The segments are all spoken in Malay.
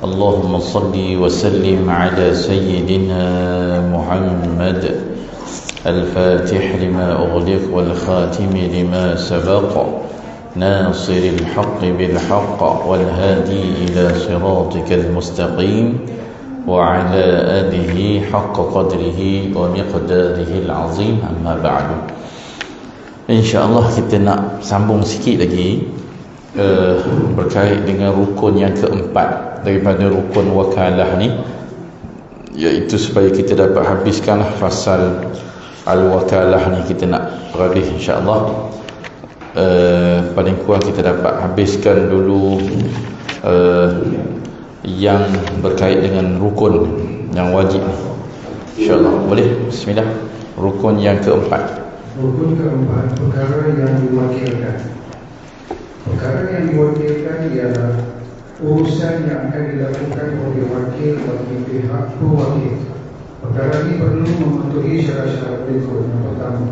اللهم صل وسلم على سيدنا محمد الفاتح لما أغلق والخاتم لما سبق ناصر الحق بالحق والهادي إلى صراطك المستقيم وعلى آله حق قدره ومقداره العظيم. أما بعد, InsyaAllah kita nak sambung sikit lagi berkait dengan rukun yang keempat daripada rukun wakalah ni, iaitu supaya kita dapat habiskanlah fasal al-wakalah ni. Kita nak habis insyaAllah. Paling kurang kita dapat habiskan dulu yang berkait dengan rukun yang wajib, insyaAllah. Boleh? Bismillah. Rukun yang keempat. Rukun keempat, perkara yang diwakilkan. Perkara yang diwakilkan ialah urusan yang akan dilakukan oleh wakil bagi pihak pewakil. Perkara ini perlu memenuhi syarat-syarat berikut. Yang pertama,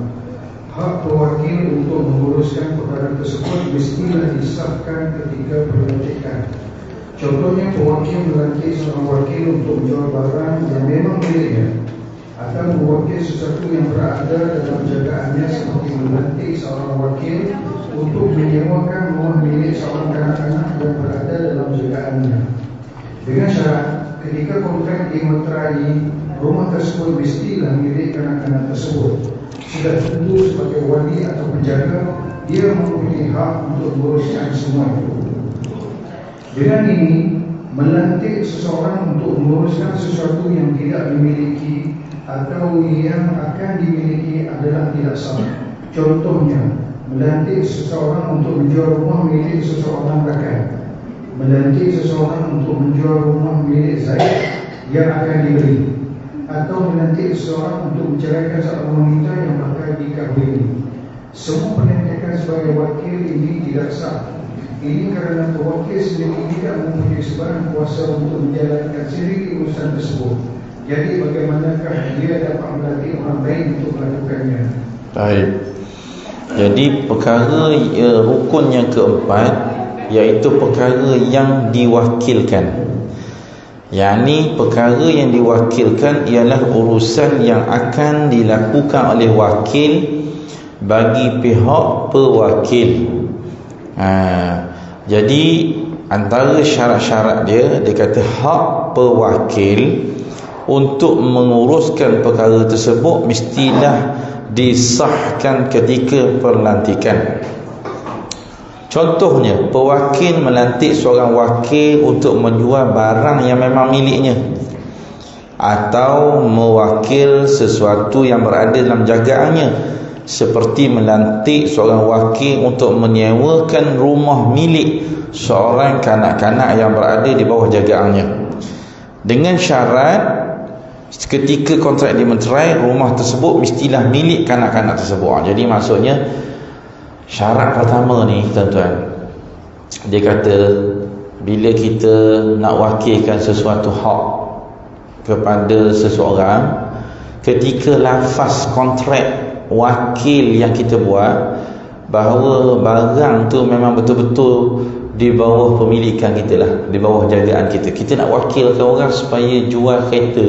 hak pewakil untuk menguruskan perkara tersebut mestilah disahkan ketika pelantikan. Contohnya, pewakil melantik seorang wakil untuk menjual barang yang memang miliknya, atau mewakil sesuatu yang berada dalam jagaannya, seperti melantik seorang wakil untuk menyewakan rumah milik seorang kanak-kanak yang berada dalam jagaannya. Dengan syarat, ketika kontrak dimeterai, rumah tersebut mestilah milik kanak-kanak tersebut. Sudah tentu sebagai wali atau penjaga, dia mempunyai hak untuk menguruskan semua itu. Dengan ini, melantik seseorang untuk menguruskan sesuatu yang tidak dimiliki atau yang akan dimiliki adalah tidak sah. Contohnya, melantik seseorang untuk menjual rumah milik seseorang rakan, melantik seseorang untuk menjual rumah milik Zaid yang akan dibeli, atau melantik seseorang untuk menceraikan seorang wanita yang bakal dikahwini. Semua pelantikan sebagai wakil ini tidak sah. Ini kerana pewakil sendiri tidak mempunyai sebarang kuasa untuk menjalankan sendiri urusan tersebut. Jadi bagaimanakah dia dapat melatih orang lain untuk melakukannya? Baik. Jadi perkara rukun yang keempat, iaitu perkara yang diwakilkan. Yakni perkara yang diwakilkan ialah urusan yang akan dilakukan oleh wakil bagi pihak pewakil. Jadi antara syarat-syarat dia kata hak pewakil untuk menguruskan perkara tersebut mestilah disahkan ketika pelantikan. Contohnya, pewakil melantik seorang wakil untuk menjual barang yang memang miliknya, atau mewakil sesuatu yang berada dalam jagaannya, seperti melantik seorang wakil untuk menyewakan rumah milik seorang kanak-kanak yang berada di bawah jagaannya. Dengan syarat ketika kontrak dimeterai, rumah tersebut mestilah milik kanak-kanak tersebut. Jadi maksudnya syarat pertama ni, tuan-tuan, dia kata bila kita nak wakilkan sesuatu hak kepada seseorang, ketika lafaz kontrak wakil yang kita buat bahawa barang tu memang betul-betul di bawah pemilikan kita lah, di bawah jagaan kita. Kita nak wakilkan orang supaya jual kereta,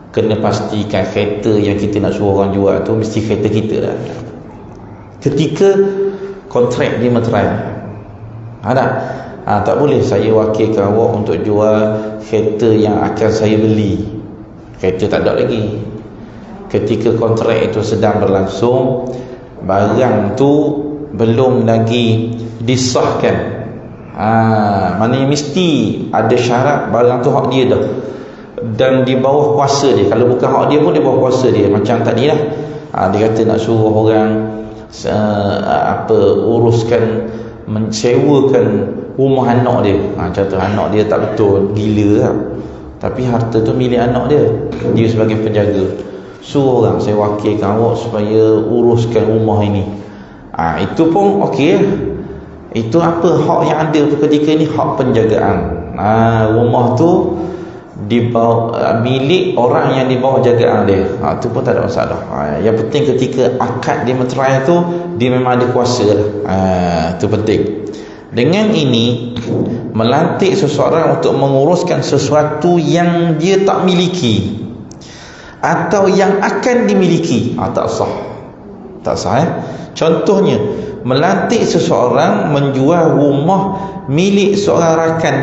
kena pastikan kereta yang kita nak suruh orang jual tu mesti kereta kita lah. Ketika kontrak dimeterai, tak boleh saya wakilkan awak untuk jual kereta yang akan saya beli. Kereta tak ada lagi. Ketika kontrak itu sedang berlangsung, barang tu belum lagi disahkan. Maknanya mesti ada syarat barang tu hak dia dah, dan di bawah kuasa dia. Kalau bukan hak dia pun di bawah kuasa dia. Macam tadi lah, dia kata nak suruh orang uruskan, mensewakan rumah anak dia. Contoh anak dia tak betul, gila lah, tapi harta tu milik anak dia, dia sebagai penjaga. Suruh orang, saya wakilkan awak supaya uruskan rumah ini. Itu pun okey lah. Itu apa hak yang ada ketika ni? Hak penjagaan. Rumah tu di bawah milik orang yang di bawah jagaan dia. Itu pun tak ada masalah. Yang penting ketika akad dimeterai tu, dia memang ada kuasa lah. Itu penting. Dengan ini melantik seseorang untuk menguruskan sesuatu yang dia tak miliki atau yang akan dimiliki, tak sah. Tak sah. Contohnya, melantik seseorang menjual rumah milik seorang rakan.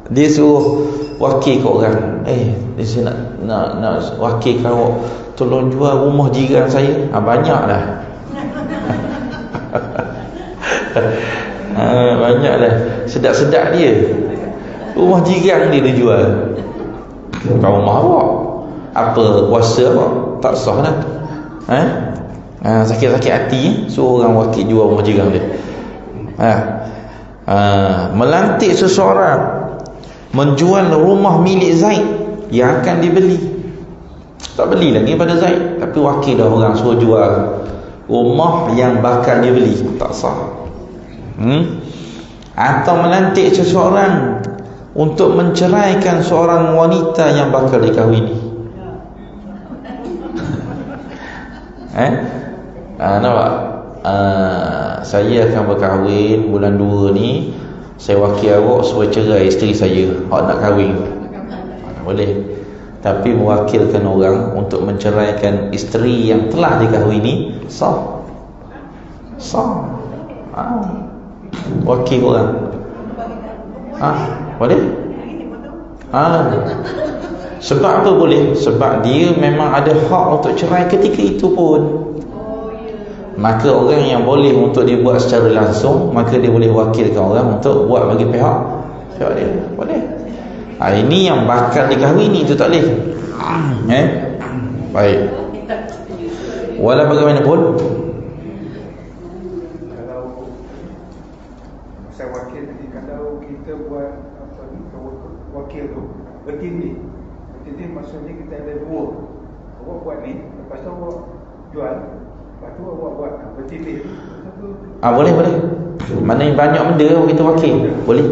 Dia suruh wakil ke orang, dia nak wakil kau, tolong jual rumah jiran saya. Banyak dah. Banyak dah. Sedap-sedap dia. Rumah jiran dia jual. Kau rumah awak, apa kuasa awak? Tak sah dah. Sakit-sakit hati suruh orang wakil jual rumah jiran dia. Melantik seseorang menjual rumah milik Zaid yang akan dibeli. Tak beli lagi pada Zaid, tapi wakil dah orang suruh jual rumah yang bakal dibeli. Tak sah. Atau melantik seseorang untuk menceraikan seorang wanita yang bakal dikahwini. Nampak? Saya akan berkahwin bulan 2 ni, saya wakil awak suruh cerai isteri saya, awak nak kahwin. Boleh. Tapi mewakilkan orang untuk menceraikan isteri yang telah dikahwini, sah. Wakil orang. Boleh? Sebab apa boleh? Sebab dia memang ada hak untuk cerai ketika itu pun. Maka orang yang boleh untuk dia buat secara langsung, maka dia boleh wakilkan orang untuk buat bagi pihak dia. Boleh. Ini yang bakal dikahwini, itu tak boleh. Baik. Walau bagaimanapun, saya wakil tadi, kalau kita buat apa ni, wakil tu bertindih maksudnya kita ada 2. Awak buat ni, lepas tu awak jual, lepas tu awak buat bertindih. Boleh. Maknanya banyak benda kita wakil. Boleh.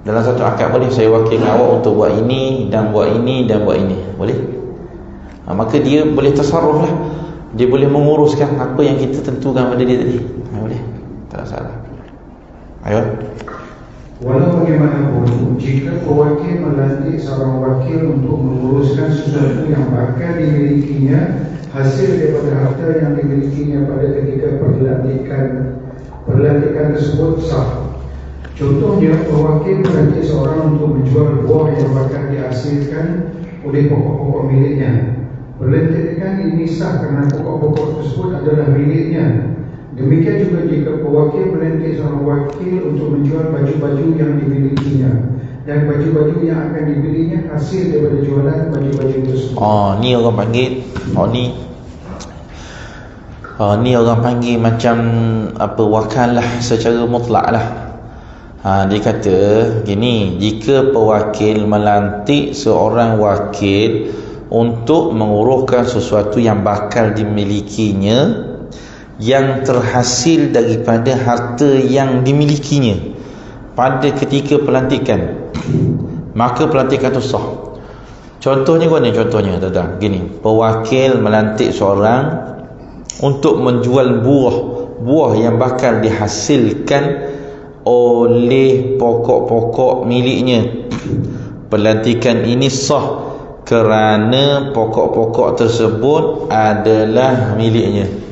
Dalam satu akad boleh saya wakil awak untuk buat ini dan buat ini dan buat ini. Boleh. Maka dia boleh tasarruf lah. Dia boleh menguruskan apa yang kita tentukan pada dia tadi. Boleh. Tak ada salah. Ayo. Walau bagaimanapun, jika pewakil melantik seorang wakil untuk menguruskan sesuatu yang bakal dimilikinya, hasil daripada harta yang dimilikinya pada ketika perlantikan tersebut sah. Contohnya, pewakil melantik seorang untuk menjual buah yang bakal dihasilkan oleh pokok-pokok miliknya. Perlantikan ini sah kerana pokok-pokok tersebut adalah miliknya. Demikian juga jika pewakil melantik seorang wakil untuk menjual baju-baju yang dimilikinya, dan baju-baju yang akan dibelinya hasil daripada jualan baju-baju tersebut. Ni orang panggil ni orang panggil macam apa, wakalah secara mutlak lah. Dia kata gini, jika pewakil melantik seorang wakil untuk menguruskan sesuatu yang bakal dimilikinya, yang terhasil daripada harta yang dimilikinya pada ketika pelantikan, maka pelantikan itu sah. Contohnya contohnya gini, pewakil melantik seorang untuk menjual buah yang bakal dihasilkan oleh pokok-pokok miliknya. Pelantikan ini sah kerana pokok-pokok tersebut adalah miliknya.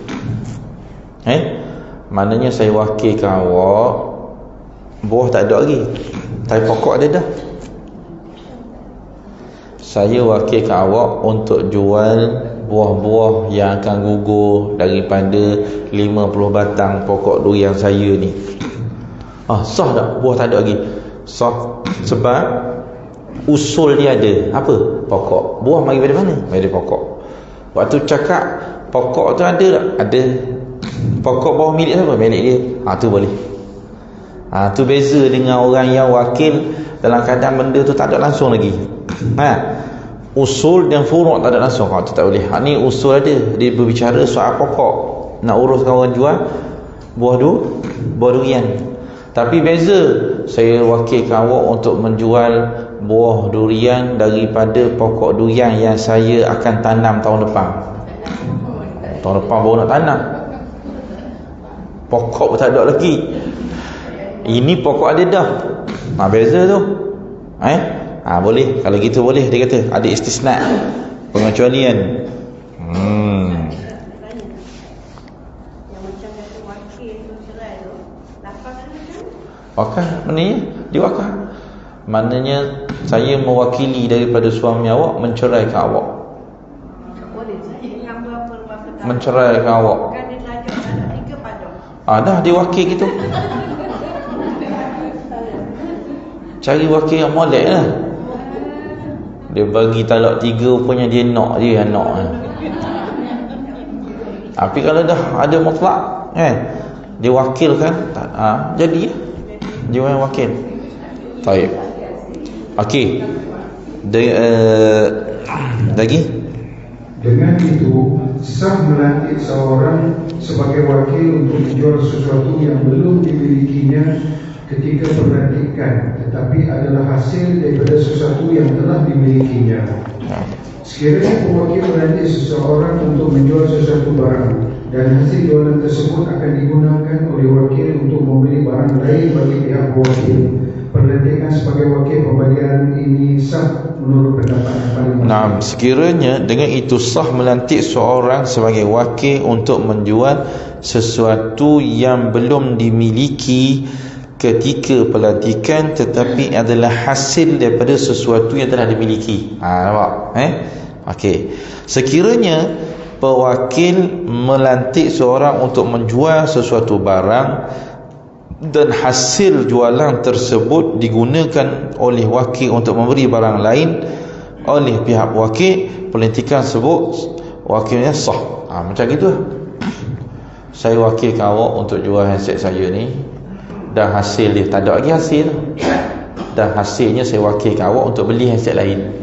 Maknanya saya wakilkan awak, buah tak ada lagi, tapi pokok ada dah. Saya wakilkan awak untuk jual buah-buah yang akan gugur daripada 50 batang pokok durian saya ni. Sah tak? Buah tak ada lagi. Sah. Sebab usul dia ada apa? Pokok. Buah mari dari mana? Dari pokok. Waktu cakap pokok tu ada tak? Ada. Pokok bawah milik siapa? Milik dia. Tu boleh. Tu beza dengan orang yang wakil dalam keadaan benda tu tak ada langsung lagi. Usul dan furuk tak ada langsung. Tu tak boleh. Ni usul ada. Dia berbicara soal pokok. Nak uruskan orang jual buah durian. Tapi beza, saya wakilkan awak untuk menjual buah durian daripada pokok durian yang saya akan tanam tahun depan. Tahun depan baru nak tanam. Pokok pun tak ada lagi. Ini pokok ada dah. Beza tu. Boleh. Kalau gitu boleh, dia kata ada istisna, pengecualian. Wakaf maknanya diwakaf. Maknanya saya mewakili daripada suami awak menceraikan awak. Menceraikan awak. Dah dia wakil gitu. Cari wakil yang molek lah. Dia bagi talak 3, rupanya dia nak je anak. Tapi kalau dah ada mutlak kan, dia wakilkan, jadi dia yang wakil. Baik. Okey. Lagi? Dengan itu, sah melantik seorang sebagai wakil untuk menjual sesuatu yang belum dimilikinya ketika pelantikan, tetapi adalah hasil daripada sesuatu yang telah dimilikinya. Sekiranya pewakil melantik seseorang untuk menjual sesuatu barang dan hasil jualan tersebut akan digunakan oleh wakil untuk membeli barang lain bagi pihak wakil, pelantikan sebagai wakil pembelian ini sah menurut pendapat yang paling sekiranya dengan itu sah melantik seorang sebagai wakil untuk menjual sesuatu yang belum dimiliki ketika pelantikan, tetapi adalah hasil daripada sesuatu yang telah dimiliki. Nampak? Okey. Sekiranya pewakil melantik seorang untuk menjual sesuatu barang dan hasil jualan tersebut digunakan oleh wakil untuk memberi barang lain oleh pihak wakil, pelantikan tersebut wakilnya sah. Macam gitu. Saya wakilkan awak untuk jual handset saya ni, dah hasil dia tak ada lagi hasil, dah hasilnya saya wakilkan awak untuk beli handset lain.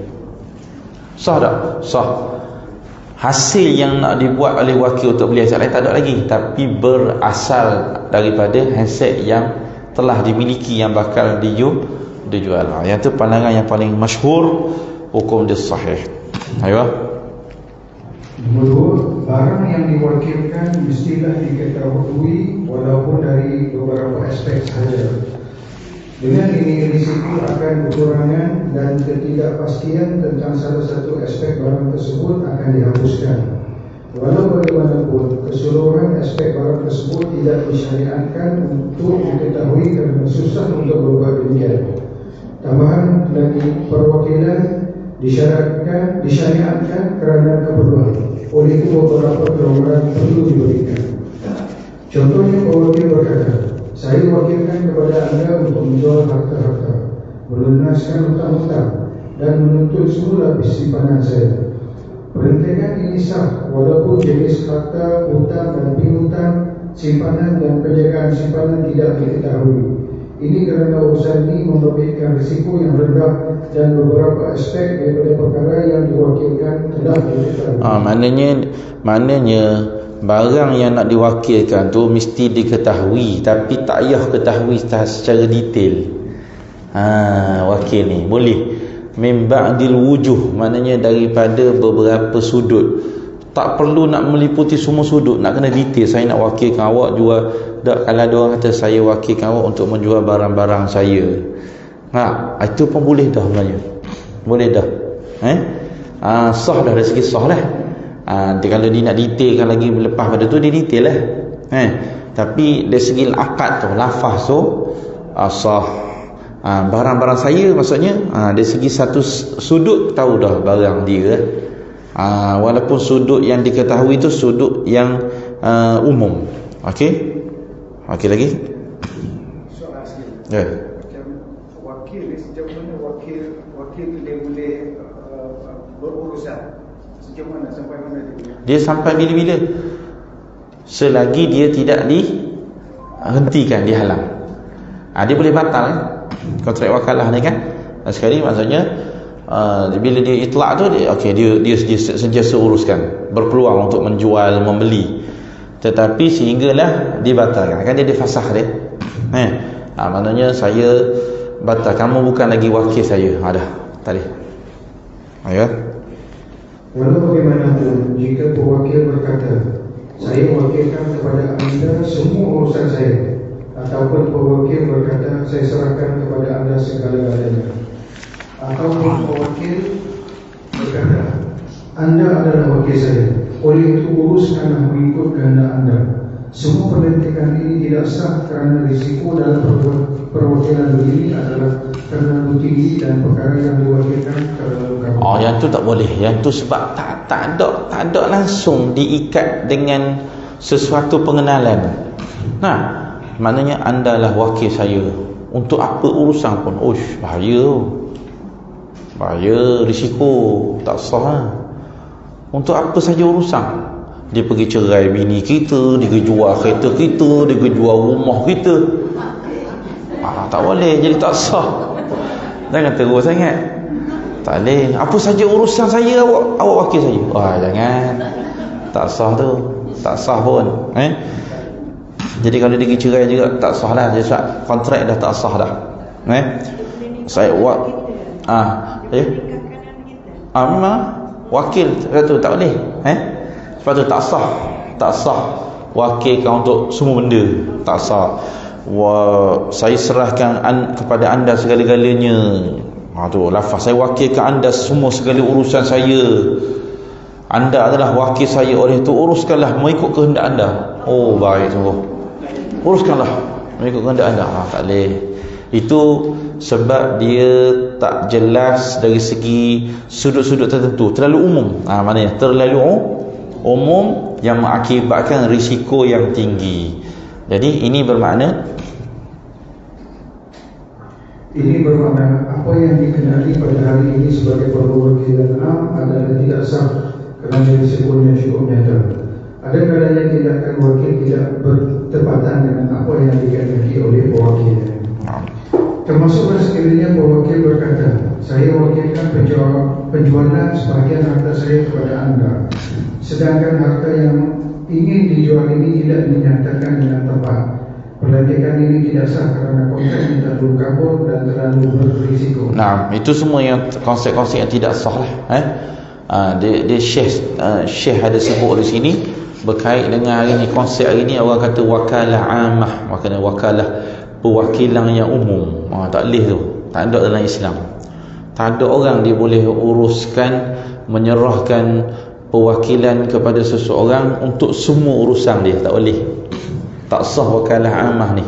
Sah tak? Sah. Hasil yang nak dibuat oleh wakil untuk beli handset lain tak ada lagi, tapi berasal daripada handset yang telah dimiliki yang bakal dijual. Yang tu pandangan yang paling masyhur, hukum dia sahih. Ayo. Menurut barang yang diwakilkan mestilah diketahui walaupun dari beberapa aspek sahaja. Dengan ini risiko akan kekurangan dan ketidakpastian tentang salah satu aspek barang tersebut akan dihapuskan. Walau bagaimanapun, keseluruhan aspek barang tersebut tidak disyariatkan untuk diketahui kerana susah untuk berbuat demikian. Tambahan lagi, perwakilan disyariatkan kerana keperluan. Oleh itu beberapa kelonggaran perlu diberikan. Contohnya, pewakil berkata, saya wakilkan kepada anda untuk menjual harta-harta, melunaskan hutang-hutang dan menuntut semula simpanan saya. Pelantikan ini sah walaupun jenis harta, hutang dan piutang, simpanan dan penjagaan simpanan tidak diketahui. Ini kerana urusan ini membabitkan risiko yang rendah dan beberapa aspek daripada perkara yang diwakilkan telah diketahui. Maknanya barang yang nak diwakilkan tu mesti diketahui, tapi tak payah ketahui secara detail. Wakil ni boleh min ba'dil wujuh, maknanya daripada beberapa sudut. Tak perlu nak meliputi semua sudut, nak kena detail. Saya nak wakilkan awak jual, kalau ada orang kata saya wakilkan awak untuk menjual barang-barang saya, itu pun boleh dah sebenarnya. Boleh dah. Sah dah, dari segi sah lah. Kalau dia nak detailkan lagi lepas pada tu, dia detail lah. Tapi dari segi akad tu, lafaz tu sah. Barang-barang saya maksudnya dari segi satu sudut tahu dah barang dia. Walaupun sudut yang diketahui itu sudut yang umum. Okey. Okey lagi? Soalan sikit. Ya. Macam wakil ni, sejauh mana wakil dia boleh berurusan? Sejauh mana, sampai mana dia boleh? Dia sampai bila-bila, selagi dia tidak dihentikan, dihalang. Dia boleh batal kontrak wakalah ni kan. Sekali maksudnya bila dia itlak tu, dia sentiasa uruskan, berpeluang untuk menjual, membeli, tetapi sehinggalah dibatalkan kan, dia fasakh dia. Maknanya saya batal, kamu bukan lagi wakil saya. Dah tak boleh. Ayo. Walau bagaimanapun, jika pewakil berkata saya wakilkan kepada anda semua urusan saya, ataupun pewakil berkata saya serahkan kepada anda segala-galanya, ataupun pewakil berkata anda adalah wakil saya, oleh itu uruskanlah mengikut kehendak anda. Semua pelantikan ini tidak sah kerana risiko dalam perwakilan begini adalah terlalu tinggi dan perkara yang diwakilkan terlalu kabur. Oh, yang tu tak boleh. Yang tu sebab tak ada langsung diikat dengan sesuatu pengenalan. Nah, maknanya anda lah wakil saya untuk apa urusan pun. Ush, bahaya, risiko, tak sah lah. Untuk apa saja urusan. Dia pergi cerai bini kita, dia pergi jual kereta kita, dia pergi jual rumah kita. Tak boleh, jadi tak sah. Jangan terus sangat. Tak boleh. Apa saja urusan saya, awak wakil saya. Jangan. Tak sah tu. Tak sah pun. Jadi kalau dia pergi cerai juga tak sah lah. Jadi kontrak dah tak sah dah. Saya memang wakil tu tak boleh. Sebab tu tak sah wakilkan untuk semua benda, tak sah. Saya serahkan kepada anda segala-galanya. Tu lafaz saya wakilkan anda semua segala urusan saya. Anda adalah wakil saya, oleh itu uruskanlah mengikut kehendak anda. Oh, baik sungguh. Uruskanlah mengikut kehendak anda. Tak boleh. Itu sebab dia tak jelas dari segi sudut-sudut tertentu, terlalu umum. Maknanya terlalu umum yang mengakibatkan risiko yang tinggi. Jadi ini bermakna apa yang dikenali pada hari ini sebagai perwakilan am adalah tidak sah kerana risikonya cukup nyata. Ada kalanya tindakan wakil tidak bertepatan dengan apa yang dikehendaki oleh pewakil. Termasuklah sekiranya pewakil berkata, saya wakilkan penjualan sebahagian harta saya kepada anda, sedangkan harta yang ingin dijual ini tidak dinyatakan dengan tepat. Pelantikan ini tidak sah kerana konsep yang terlalu kabur dan terlalu berisiko. Itu semua yang konsep-konsep yang tidak sah lah. Dia Syekh ada sebut di sini berkait dengan hari ni, konsep hari ni orang kata wakalah amah, wakalah perwakilan yang umum. Tak boleh tu, tak ada dalam Islam. Tak ada orang dia boleh uruskan, menyerahkan perwakilan kepada seseorang untuk semua urusan dia. Tak boleh. Tak sah wakalah amah ni.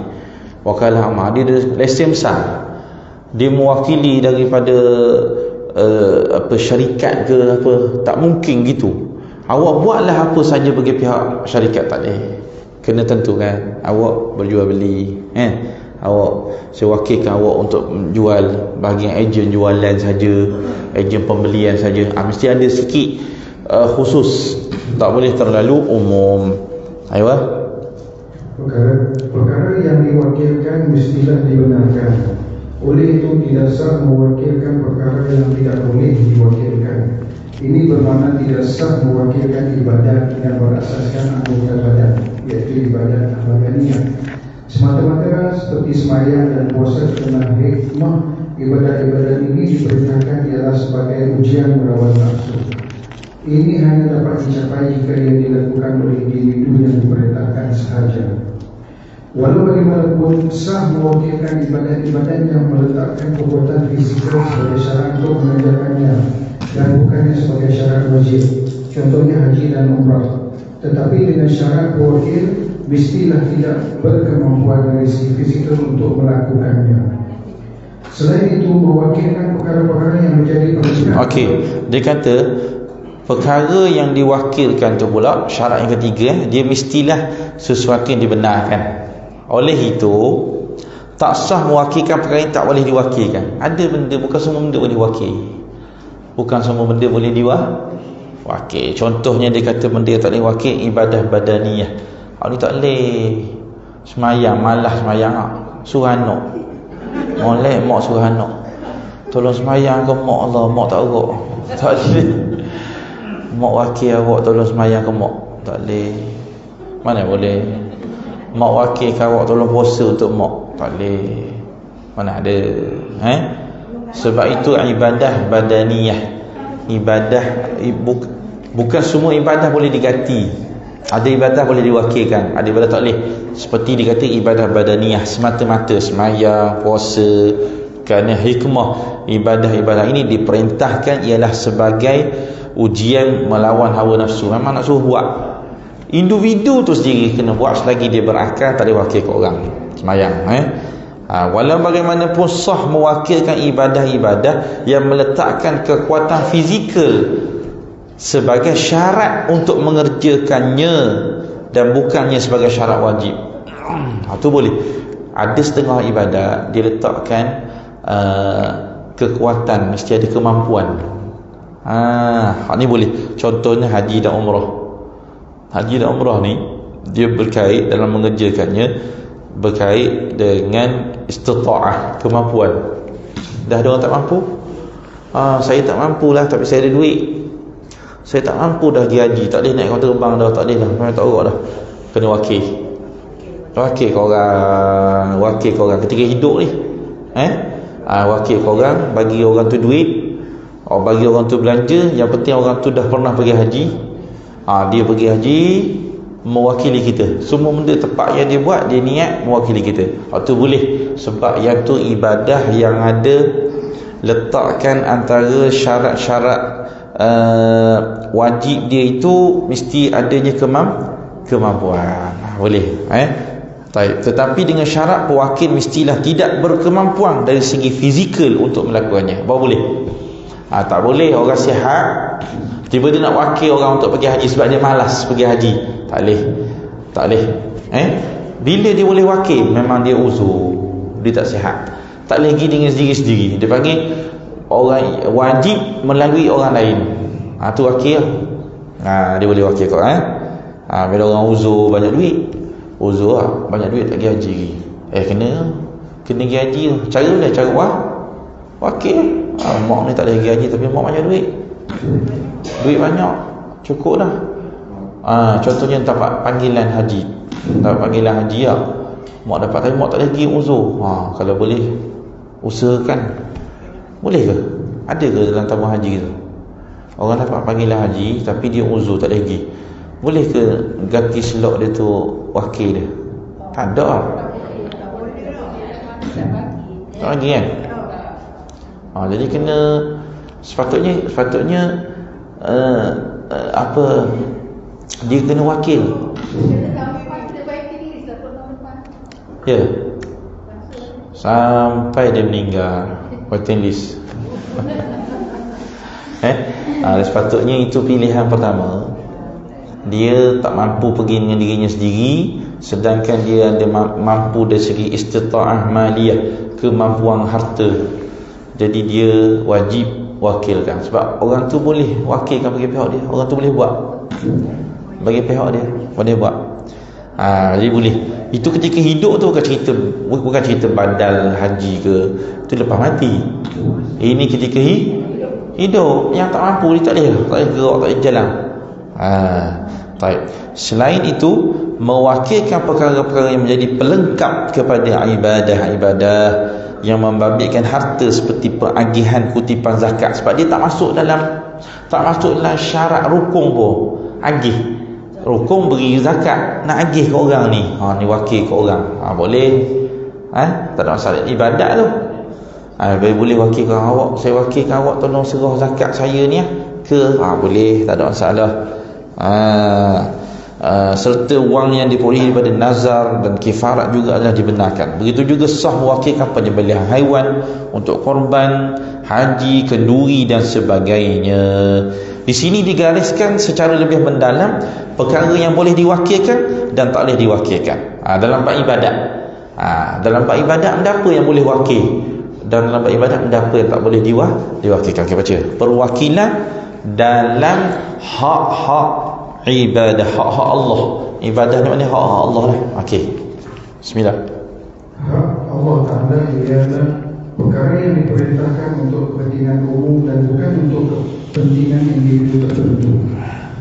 Wakalah amah dia lesen besar. Dia mewakili daripada syarikat ke apa. Tak mungkin gitu. Awak buatlah apa saja bagi pihak syarikat, tak boleh. Kena tentukan awak berjual beli, saya wakilkan awak untuk jual bahagian ejen jualan saja, ejen pembelian saja. Mesti ada sikit khusus, tak boleh terlalu umum. Perkara yang diwakilkan mestilah dibenarkan. Oleh itu tidak sah mewakilkan perkara yang tidak boleh diwakilkan. Ini bermakna tidak sah mewakilkan ibadat yang berasaskan anggota badan, iaitu ibadat badaniyah. Semata-mata seperti sembahyang dan puasa kerana hikmah ibadat-ibadat ini diperintahkan ialah sebagai ujian melawan nafsu. Ini hanya dapat dicapai jika ia dilakukan oleh individu yang diperintahkan sahaja. Walau bagaimanapun sah mewakilkan ibadat-ibadat yang meletakkan perbuatan fizikal sebagai syarat untuk mengerjakannya dan bukannya sebagai syarat wajib, contohnya haji dan umrah. Tetapi dengan syarat pewakil mestilah tidak berkemampuan dari segi fizikal untuk melakukannya. Selain itu, mewakilkan perkara-perkara yang menjadi perintah. Okey, dia kata perkara yang diwakilkan tu pula, syarat yang ketiga, dia mestilah sesuatu yang dibenarkan. Oleh itu tak sah mewakilkan perkara yang tak boleh diwakilkan. Ada benda, bukan semua benda boleh diwakil. Bukan semua benda boleh diwakil. Contohnya dia kata benda yang tak boleh wakil, ibadah badaniyah. Ni tak boleh. Semayang, malas semayang, suruh anak molek mak, suruh anak tolong semayang ke mak, Allah mak tak urut, tak boleh. Mak wakil awak tolong semayang ke mak, tak boleh. Mana boleh. Mak wakil ke awak tolong puasa untuk mak, tak boleh. Mana ada. Sebab itu ibadah badaniyah. Ibadah bukan semua ibadah boleh diganti. Ada ibadah boleh diwakilkan, ada ibadah tak boleh. Seperti dikata ibadah badaniyah semata-mata, semayang, puasa. Kerana hikmah ibadah-ibadah ini diperintahkan ialah sebagai ujian melawan hawa nafsu. Memang nak suruh buat. Individu tu sendiri kena buat selagi dia berakal, tak boleh wakil ke orang semayang. Walau bagaimanapun sah mewakilkan ibadah-ibadah yang meletakkan kekuatan fizikal sebagai syarat untuk mengerjakannya dan bukannya sebagai syarat wajib. Itu boleh. Ada setengah ibadat dia letakkan kekuatan, mesti ada kemampuan. Ni boleh. Contohnya haji dan umrah. Haji dan umrah ni dia berkait dalam mengerjakannya berkait dengan istita'ah, kemampuan. Dah ada orang tak mampu, saya tak mampu lah tapi saya ada duit, saya tak mampu dah pergi haji, tak boleh naik kapal terbang dah, tak boleh dah, memang tak urut dah, kena wakil ke orang ketika hidup ni. Wakil ke orang, bagi orang tu duit, bagi orang tu belanja, yang penting orang tu dah pernah pergi haji. Dia pergi haji mewakili kita. Semua benda tepat yang dia buat, dia niat mewakili kita. Itu boleh. Sebab yang tu ibadah yang ada letakkan antara syarat-syarat wajib dia itu mesti adanya kemampuan. Boleh. Tetapi dengan syarat pewakil mestilah tidak berkemampuan dari segi fizikal untuk melakukannya. Baru boleh. Tak boleh orang sihat tiba-tiba nak wakil orang untuk pergi haji sebab dia malas pergi haji. Tak boleh. Bila dia boleh wakil, memang dia uzur, dia tak sihat, tak boleh pergi dengan sendiri-sendiri. Dia panggil orang wajib melalui orang lain. Tu wakil. Dia boleh wakil kau. Bila orang uzur banyak duit, banyak duit tak pergi haji. Kena pergi haji. Cara wakil. Mak ni tak boleh pergi haji tapi mak banyak duit banyak, cukup dah. Contohnya dapat panggilan haji, mak dapat, tapi mak tak boleh pergi uzur. Kalau boleh usahakan. Boleh ke? Ada ke dalam tabung haji tu orang dapat panggilan haji tapi dia uzur tak boleh pergi? Boleh ke ganti slot dia tu wakil dia? Tak ada. Tak lagi kan? Jadi kena sepatutnya dia kena wakil. Ya. Sampai dia meninggal, waiting list. Sepatutnya itu pilihan pertama. Dia tak mampu pergi dengan dirinya sendiri, sedangkan dia ada mampu dari segi istita'ah maliyah, kemampuan harta. Jadi dia wajib wakilkan. Sebab orang tu boleh wakilkan bagi pihak dia, orang tu boleh buat bagi pihak dia, boleh buat. Jadi boleh. Itu ketika hidup tu bukan cerita badal haji ke, tu lepas mati. Ini ketika hidup. Yang tak mampu dia tak boleh gerak, tak boleh jalan. Selain itu, mewakilkan perkara-perkara yang menjadi pelengkap kepada ibadah yang membabitkan harta seperti pengagihan kutipan zakat. Sebab dia tak masuk dalam syarat rukun pun. Agih rukun beri zakat, nak agih ke orang ni, ni wakil ke orang. Boleh. Tak ada masalah ibadat tu. Boleh wakil ke awak, saya wakilkan awak tolong serah zakat saya ni ke? Boleh, tak ada masalah. Serta wang yang diperolehi daripada nazar dan kifarat juga adalah dibenarkan. Begitu juga sah mewakilkan penyembelihan haiwan untuk korban haji, kenduri dan sebagainya. Di sini digariskan secara lebih mendalam perkara yang boleh diwakilkan dan tak boleh diwakilkan dalam bab ibadat. Dalam bab ibadat apa yang boleh wakil, dan dalam bab ibadat apa yang tak boleh diwakilkan. Kita baca perwakilan dalam hak-hak ibadah, hak-hak Allah. Ibadah ni maknanya hak-hak Allah lah. Okey. Bismillah. Hak Allah Ta'ala ialah perkara yang diperintahkan untuk kepentingan umum dan bukan untuk kepentingan individu tertentu.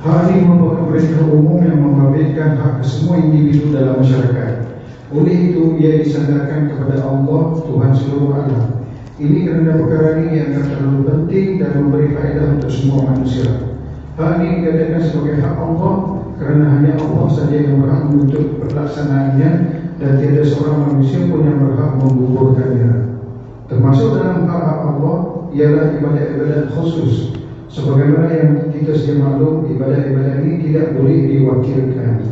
Hak ini merupakan perintah umum yang membabitkan hak semua individu dalam masyarakat. Oleh itu, ia disandarkan kepada Allah, Tuhan seluruh alam. Ini kerana perkara ini yang terlalu penting dan memberi faedah untuk semua manusia. Hal ini dikatakan sebagai hak Allah kerana hanya Allah saja yang berhak menuntut pelaksanaannya dan tiada seorang manusia pun yang berhak menggugurkannya. Termasuk dalam hak Allah ialah ibadat-ibadat khusus. Sebagaimana yang kita sedia maklum, ibadat-ibadat ini tidak boleh diwakilkan.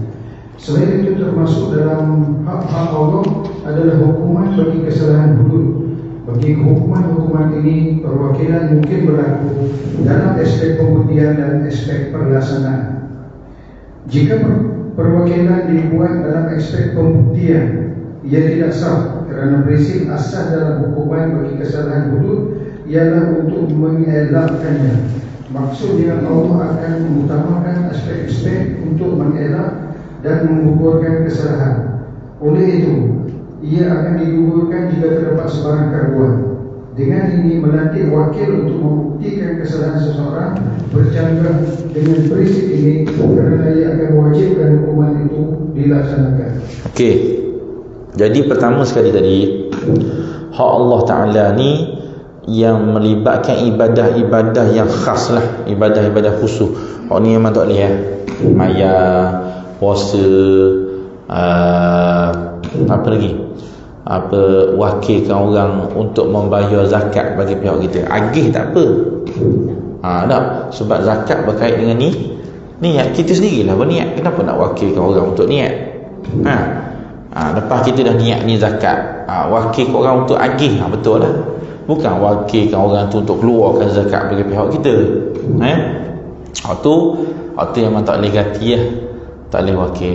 Selain itu termasuk dalam hak-hak Allah adalah hukuman bagi kesalahan hudud. Bagi hukuman-hukuman ini, perwakilan mungkin berlaku dalam aspek pembuktian dan aspek pelaksanaan. Jika perwakilan dibuat dalam aspek pembuktian, ia tidak sah kerana prinsip asas dalam hukuman bagi kesalahan hudud ialah untuk mengelakkannya. Maksudnya Allah akan mengutamakan aspek-aspek untuk mengelak dan menggugurkan kesalahan. Oleh itu, ia akan digugurkan jika terdapat sebarang keraguan. Dengan ini melantik wakil untuk membuktikan kesalahan seseorang bercanggah dengan prinsip ini kerana ia akan mewajibkan hukuman itu dilaksanakan. Okey. Jadi pertama sekali tadi, hak Allah Ta'ala ni yang melibatkan ibadah-ibadah yang khas lah, ibadah-ibadah khusus. Hak ni memang tak boleh maya, puasa, apa lagi, wakilkan orang untuk membayar zakat bagi pihak kita. Agih tak apa, tak, sebab zakat berkait dengan niat kita sendirilah berniat. Kenapa nak wakilkan orang untuk niat? Lepas kita dah niat ni zakat, wakilkan orang untuk agih, betul lah. Bukan wakilkan orang tu untuk keluarkan zakat bagi pihak kita. Waktu memang tak boleh ganti lah, tak boleh wakil.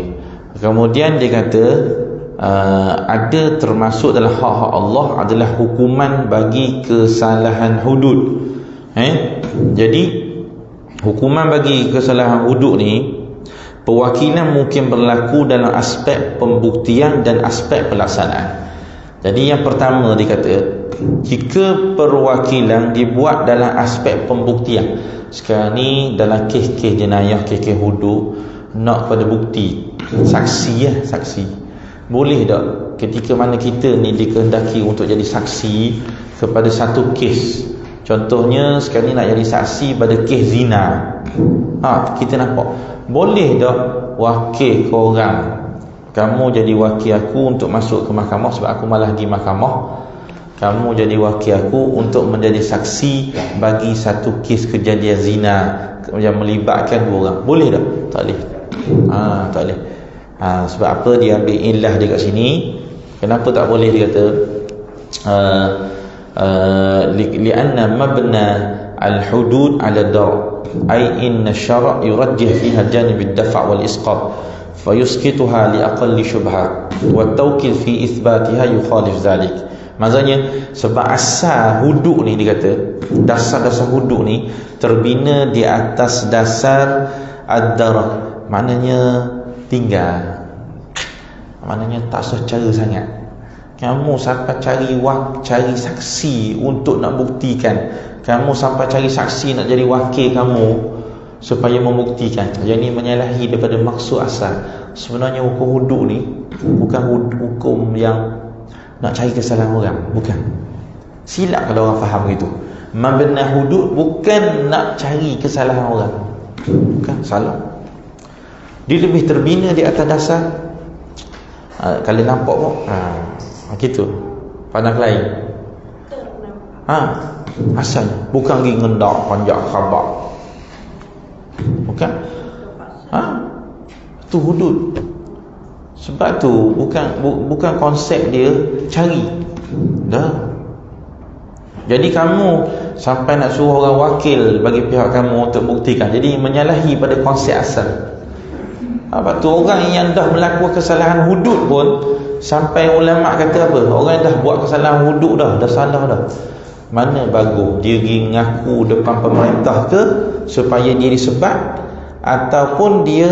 Kemudian dia kata ada termasuk dalam hak-hak Allah adalah hukuman bagi kesalahan hudud. Jadi hukuman bagi kesalahan hudud ni, perwakilan mungkin berlaku dalam aspek pembuktian dan aspek pelaksanaan. Jadi yang pertama dia kata, jika perwakilan dibuat dalam aspek pembuktian. Sekarang ni dalam kes-kes jenayah, kes-kes hudud, nak pada bukti, saksi. Boleh tak ketika mana kita ni dikehendaki untuk jadi saksi kepada satu kes? Contohnya sekarang ni nak jadi saksi pada kes zina. Kita nampak, boleh tak wakil ke orang, kamu jadi wakil aku untuk masuk ke mahkamah sebab aku malas pergi mahkamah. Kamu jadi wakil aku untuk menjadi saksi bagi satu kes kejadian zina yang melibatkan dua orang. Boleh tak? Tak boleh. Tak boleh. Sebab apa dia ambil illah dia kat sini? Kenapa tak boleh? Dia kata li'anna mabna al-hudud 'ala dar, ay inna syara' yurajjih fiha janib ad-daf' wal isqat fayusqituha li aqalli syubha wa at-tawkil fi itsbatiha yukhalif dhalik. Maksudnya sebab asal hudud ni, dia kata dasar-dasar hudud ni terbina di atas dasar ad-dar, maknanya tinggal, maknanya tak usah cara sangat. Kamu sampai cari saksi untuk nak buktikan, kamu sampai cari saksi nak jadi wakil kamu supaya membuktikan. Yang ni menyalahi daripada maksud asal. Sebenarnya hukum hudud ni bukan hukum yang nak cari kesalahan orang, bukan. Silap kalau orang faham begitu. Mabna hudud bukan nak cari kesalahan orang, bukan, salah. Dia lebih terbina di atas dasar kalau nampak pun gitu, pandang lain. Asalnya bukan pergi ngendak panjak khabar, bukan. Itu hudud. Sebab tu bukan konsep dia cari dah. Jadi kamu sampai nak suruh orang wakil bagi pihak kamu untuk buktikan, jadi menyalahi pada konsep asal. Sebab tu orang yang dah melakukan kesalahan hudud pun, sampai ulama kata apa, orang yang dah buat kesalahan hudud dah salah dah. Mana bagus dia pergi ngaku depan pemerintah ke supaya dia disebat, ataupun dia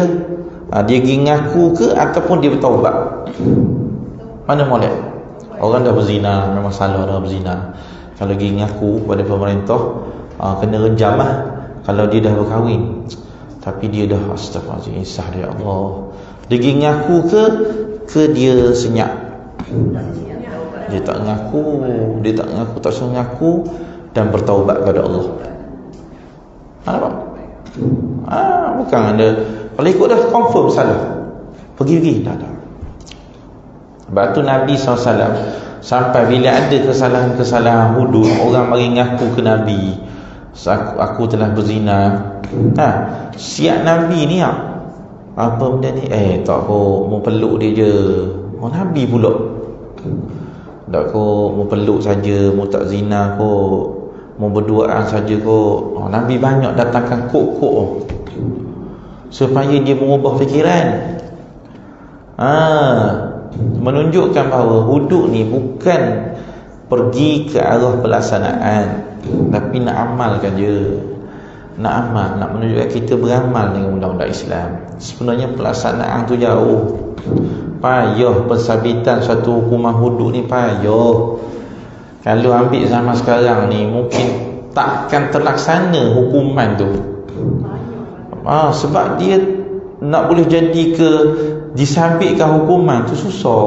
pergi ngaku ke, ataupun dia bertaubat? Mana molek? Orang dah berzina, memang salah dah berzina. Kalau pergi ngaku pada pemerintah, kena rejam lah. Kalau dia dah berkahwin tapi dia dah astagfirullahaladzim, insah dia Allah, dia pergi ngaku ke dia senyap? Dia tak ngaku, tak suruh ngaku dan bertaubat kepada Allah. Nampak? Bukan ada Kalau ikut dah confirm salah, pergi dah. Sebab tu Nabi SAW sampai bila ada kesalahan hudud, orang mari ngaku ke Nabi, aku telah berzina, siap Nabi ni apa benda ni? Tak kau mau peluk dia je. Nabi pula tak kau mau peluk saja, mau tak zina kau, mau berduaan saja kau. Nabi banyak datangkan kok supaya dia mengubah fikiran. Menunjukkan bahawa hudud ni bukan pergi ke arah pelaksanaan, tapi nak amalkan je. Nak menunjukkan kita beramal dengan undang-undang Islam. Sebenarnya pelaksanaan tu jauh. Payah pensabitan suatu hukuman hudud ni, payah. Kalau ambil zaman sekarang ni, mungkin takkan terlaksana hukuman tu. Sebab dia nak boleh jadi ke disabitkan hukuman tu susah.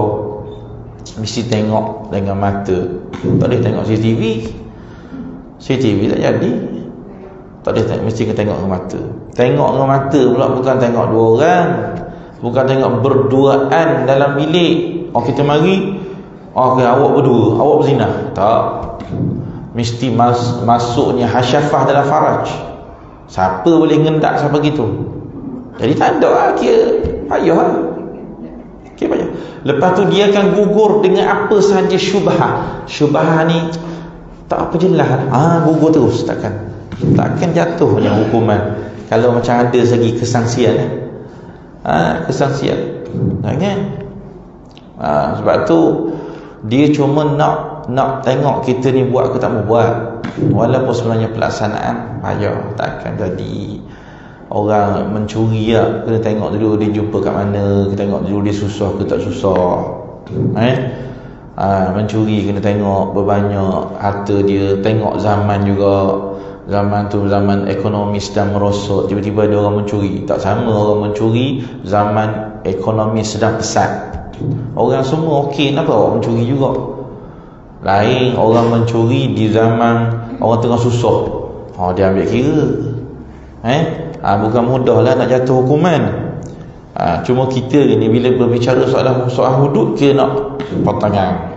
Mesti tengok dengan mata. Tak boleh tengok CCTV tak jadi. Tak boleh tengok, mesti kena tengok dengan mata. Tengok dengan mata pula bukan tengok dua orang, bukan tengok berduaan dalam bilik. Kita mari, okay, awak berdua, awak berzina. Tak. Mesti masuknya hasyafah dalam faraj. Siapa boleh ngendak siapa gitu. Jadi tak ada lah, kira payah lah. Payah. Lepas tu dia akan gugur dengan apa sahaja syubhah. Syubhah ni tak apa jelas. Gugur terus, takkan jatuhnya hukuman. Kalau macam ada segi kesangsian, kesangsian, kan? Sebab tu dia cuma nak tengok kita ni buat ke tak mau buat. Walaupun sebenarnya pelaksanaan payah, takkan jadi. Orang mencuri kena tengok dulu dia jumpa kat mana, kena tengok dulu dia susah ke tak susah. Mencuri kena tengok berbanyak harta dia, tengok zaman juga. Zaman tu zaman ekonomi sedang merosot, tiba-tiba ada orang mencuri. Tak sama orang mencuri zaman ekonomi sedang pesat. Orang semua okey, kenapa orang mencuri juga? Lain orang mencuri di zaman orang tengah susah, dia ambil kira. Bukan mudah lah nak jatuh hukuman. Cuma kita ni bila berbicara soal hudud, kita nak potong tangan,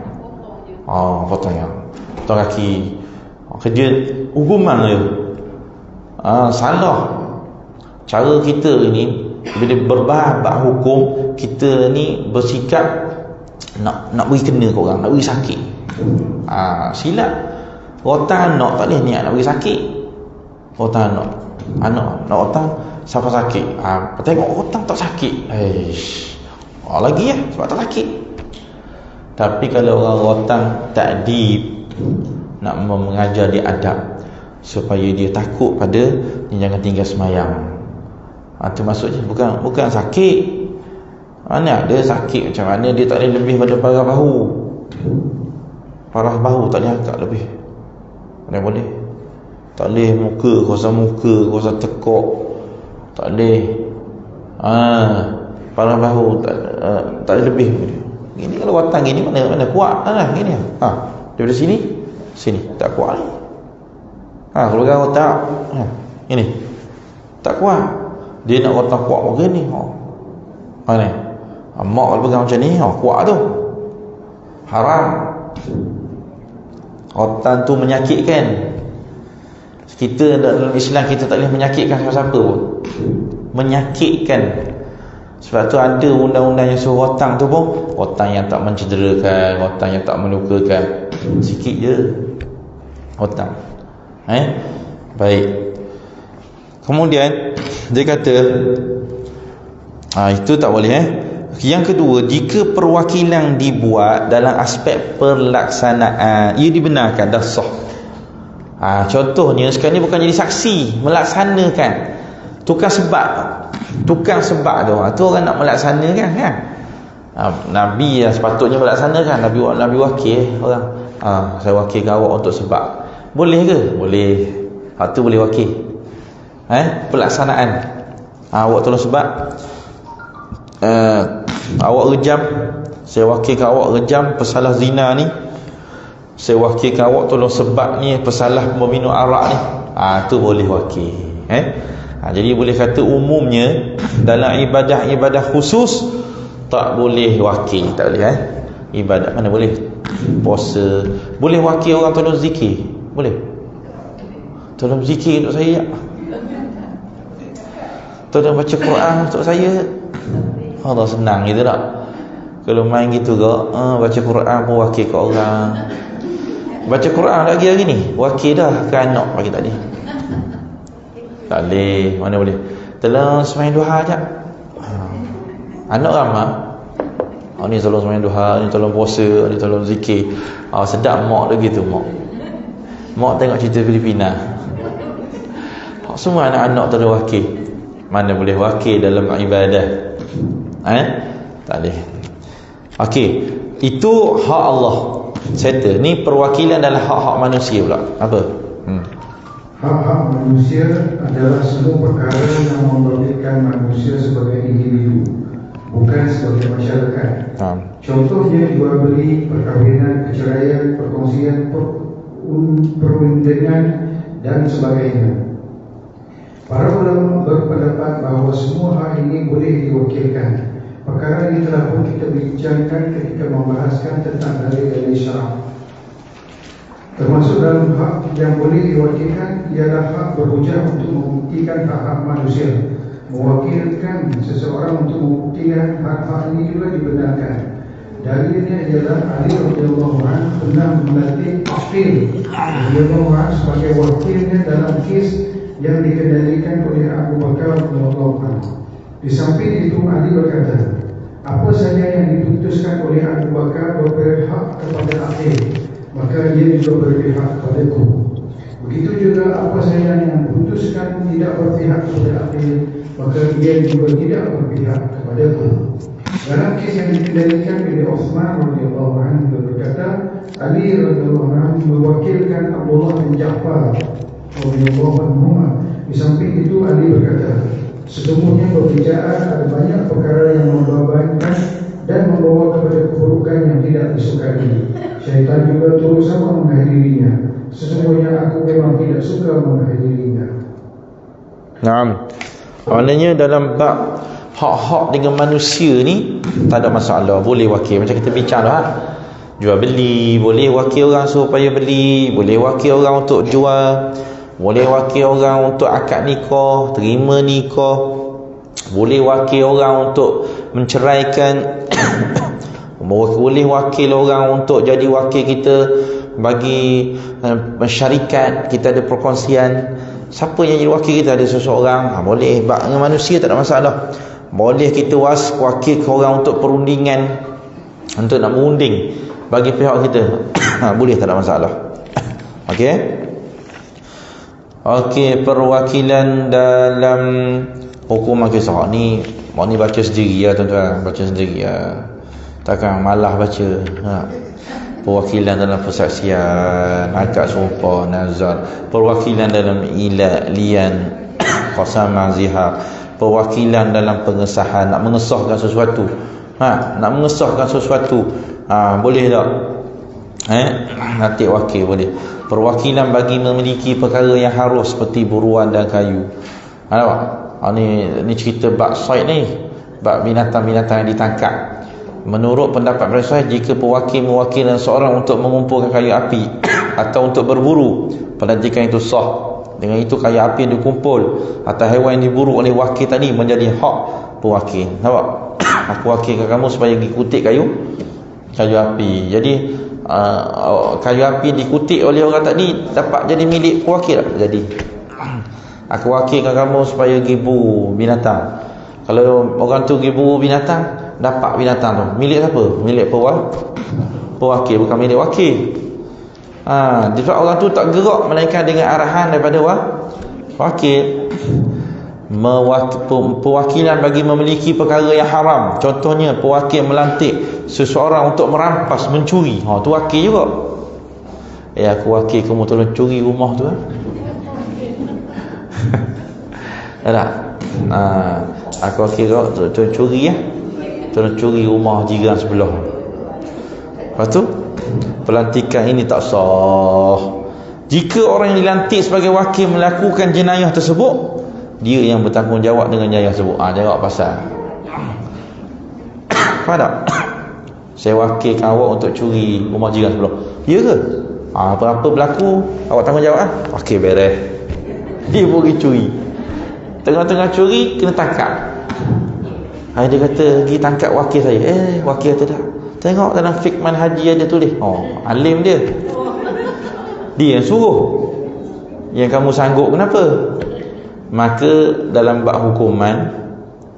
potong kaki, kerja hukuman dia. Salah. Cara kita ni bila berbahas hukum, kita ni bersikap nak beri kena ke orang, nak beri sakit. Silap. Rotan anak tak boleh niat nak beri sakit. Rotan anak nak rotan siapa sakit. Tengok rotan tak sakit, lagi sebab tak sakit. Tapi kalau orang rotan takdib, nak mengajar dia adab supaya dia takut pada dia jangan tinggal semayang. Itu maksudnya bukan sakit. Mana ada sakit macam mana dia tak boleh lebih pada parah bahu. Parah bahu tak boleh angkat lebih. Mana boleh. Tak boleh muka, kuasa tekuk. Tak boleh. Parah bahu tak boleh lebih. Ini kalau watang gini mana kuat gini. Daripada sini tak kuat ni. Kalau orang otak ini tak kuat, dia nak otak kuat begini. Ni mak kalau pegang macam ni kuat tu haram. Otak tu menyakitkan. Kita dalam Islam kita tak boleh menyakitkan siapa-siapa pun. Menyakitkan. Sebab tu ada undang-undang yang suruh otak tu pun otak yang tak mencederakan, otak yang tak melukakan. Sikit je otak. Baik. Kemudian dia kata itu tak boleh. Yang kedua, jika perwakilan dibuat dalam aspek pelaksanaan, ia dibenarkan, dah sah. Contohnya sekarang ni bukan jadi saksi, melaksanakan. Tukang sebab tu orang nak melaksanakan kan. Nabi yang sepatutnya melaksanakan, Nabi wakil orang. Saya wakilkan awak untuk sebab. Boleh ke? Boleh. Tu boleh wakil. Pelaksanaan. Awak tolong sebab. Awak rejam, saya wakilkan awak rejam pesalah zina ni. Saya wakilkan awak tolong sebab ni pesalah meminum arak ni. Tu boleh wakil. Jadi boleh kata umumnya dalam ibadah-ibadah khusus tak boleh wakil, tak boleh ibadat mana boleh? Puasa boleh wakil orang tolong zikir, boleh? Tolong zikir untuk saya, tolong baca Quran untuk saya. Allah senang gitu tak? Kalau main gitu ke, baca Quran pun wakil ke orang. Baca Quran lagi hari ni wakil dah ke anak pagi tadi. Tak boleh, mana boleh? Tolong semain duha sekejap. Anak ramai. Ni tolong semain duha, ni tolong puasa, ni tolong zikir. Sedap mak lagi tu mak. Mak tengok cerita Filipina. Semua anak-anak tolong wakil. Mana boleh wakil dalam ibadah? Tak boleh. Okey, itu hak Allah. Settle. Ni perwakilan dalam hak-hak manusia pula. Apa? Hak-hak manusia adalah semua perkara yang membabitkan manusia sebagai individu, bukan sebagai masyarakat. Contohnya jual beli, perkahwinan, perceraian, perkongsian, perundingan dan sebagainya. Para ulama berpendapat bahawa semua hak ini boleh diwakilkan. Perkara ini telah pun kita bincangkan ketika membahaskan tentang dalil-dalil syarak. Termasuk dalam hak yang boleh diwakilkan ialah hak berhujah untuk membuktikan hak-hak manusia. Mewakilkan seseorang untuk membuktikan hak-hak ini juga dibenarkan. Dalilnya ialah Ali radhiyallahu anhu pernah melantik Aqil radhiyallahu anhu sebagai wakilnya dalam kes yang dikendalikan oleh Abu Bakar radhiyallahu anhu. Di samping itu Ali berkata, apa saja yang diputuskan oleh Abu Bakar berpihak kepada Aqil, maka dia juga berpihak kepadaku. Begitu juga apa saja yang diputuskan tidak berpihak kepada Aqil, maka dia juga tidak berpihak kepadaku. Dalam kes yang dikendalikan oleh Uthman radhiyallahu anhu berkata, Ali radhiyallahu anhu mewakilkan Abdullah bin Ja'far radhiyallahu anhu. Di samping itu Ali berkata, sesungguhnya perbincangan ada banyak perkara yang membebankan dan membawa kepada keburukan yang tidak disukai. Syaitan juga terus sama menghadirinya. Sesungguhnya aku memang tidak suka menghadirinya. Naam. Maknanya dalam bab hak-hak dengan manusia ni tak ada masalah, boleh wakil. Macam kita bincang dah, jual beli, boleh wakil orang supaya beli, boleh wakil orang untuk jual, boleh wakil orang untuk akad nikah, terima nikah, boleh wakil orang untuk menceraikan, boleh wakil orang untuk jadi wakil kita bagi syarikat, kita ada perkongsian. Siapa yang jadi wakil kita, ada seseorang, boleh. Dengan manusia tak ada masalah. Boleh kita wakil ke orang untuk perundingan, untuk nak merunding bagi pihak kita. Boleh, tak ada masalah. Okey. Okey, perwakilan dalam hukum kisah ni, mau ni baca sendiri ya tuan-tuan, baca sendiri ya. Takkan malah baca. Perwakilan dalam persaksian, akad sumpah, nazar, perwakilan dalam lian, qasam, zihar, perwakilan dalam pengesahan, nak mengesahkan sesuatu. Nak mengesahkan sesuatu. Boleh tak? Nanti wakil boleh. Perwakilan bagi memiliki perkara yang harus seperti buruan dan kayu. Nampak? Ni cerita bab said ni, bab binatang-binatang yang ditangkap. Menurut pendapat mereka, jika pewakil mewakilkan seorang untuk mengumpulkan kayu api atau untuk berburu, pelantikan itu sah. Dengan itu kayu api yang dikumpul atau haiwan yang diburu oleh wakil tadi menjadi hak pewakil. Nampak? Aku wakilkan kamu supaya pergi kutip kayu api. Jadi kayu api dikutip oleh orang tadi dapat jadi milik pewakil tak? Jadi aku wakilkan kamu supaya pergi buru binatang. Kalau orang tu pergi buru binatang, dapat binatang tu, milik siapa? Milik pewakil, bukan milik wakil. Jika orang tu tak gerak melainkan dengan arahan daripada wakil. Perwakilan bagi memiliki perkara yang haram. Contohnya pewakil melantik seseorang untuk merampas, mencuri. Tu wakil juga. Aku wakil kamu tolong curi rumah tu. Tak? Aku wakil kau tolong curi tolong curi rumah jiran sebelah. Lepas tu pelantikan ini tak sah. Jika orang yang dilantik sebagai wakil melakukan jenayah tersebut, dia yang bertanggungjawab dengan yang sebut. Jawab pasal. Faham tak? Saya wakilkan awak untuk curi rumah jiran sebelah. Ya ke? Apa-apa berlaku, awak tanggungjawab lah. Okey, beres. Dia pergi curi. Tengah-tengah curi, kena tangkap. Dia kata, pergi tangkap wakil saya. Wakil kata tak. Tengok dalam fikman haji ada tulis. Alim dia. Dia yang suruh. Yang kamu sanggup kenapa? Maka dalam bab hukuman,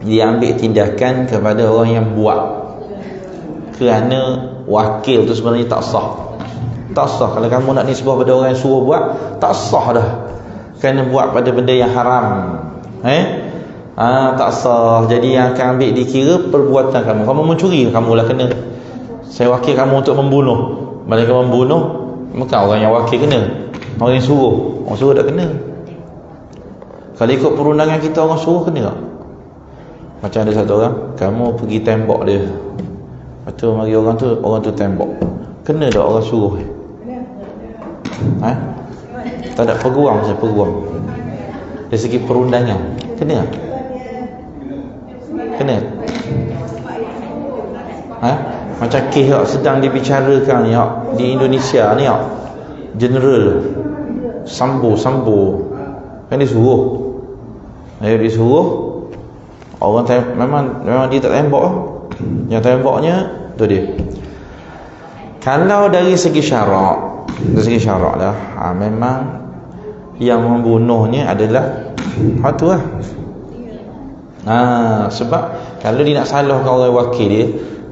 dia ambil tindakan kepada orang yang buat. Kerana wakil tu sebenarnya tak sah. Tak sah. Kalau kamu nak nisbah pada orang yang suruh buat, tak sah dah. Kerana buat pada benda yang haram. Tak sah. Jadi yang akan ambil dikira perbuatan kamu. Kamu mencuri, kamulah kena. Saya wakil kamu untuk membunuh. Bila kamu membunuh, bukan orang yang wakil kena. Orang yang suruh. Orang suruh tak kena. Kalau ikut perundangan kita, orang suruh kena tak? Macam ada satu orang, kamu pergi tembok dia. Lepas tu mari orang tu tembok. Kena tak orang suruh? Tak ada peguam, saya peguam. Dari segi perundangan, kena tak? Kena. Macam kes sedang dibicarakan ni di Indonesia ni General Sambo kan disuruh. Orang memang dia tak tembak. Yang tembaknya tu dia. Kalau dari segi syarak, lah, memang yang membunuhnya adalah tu lah. Sebab kalau dia nak salahkan orang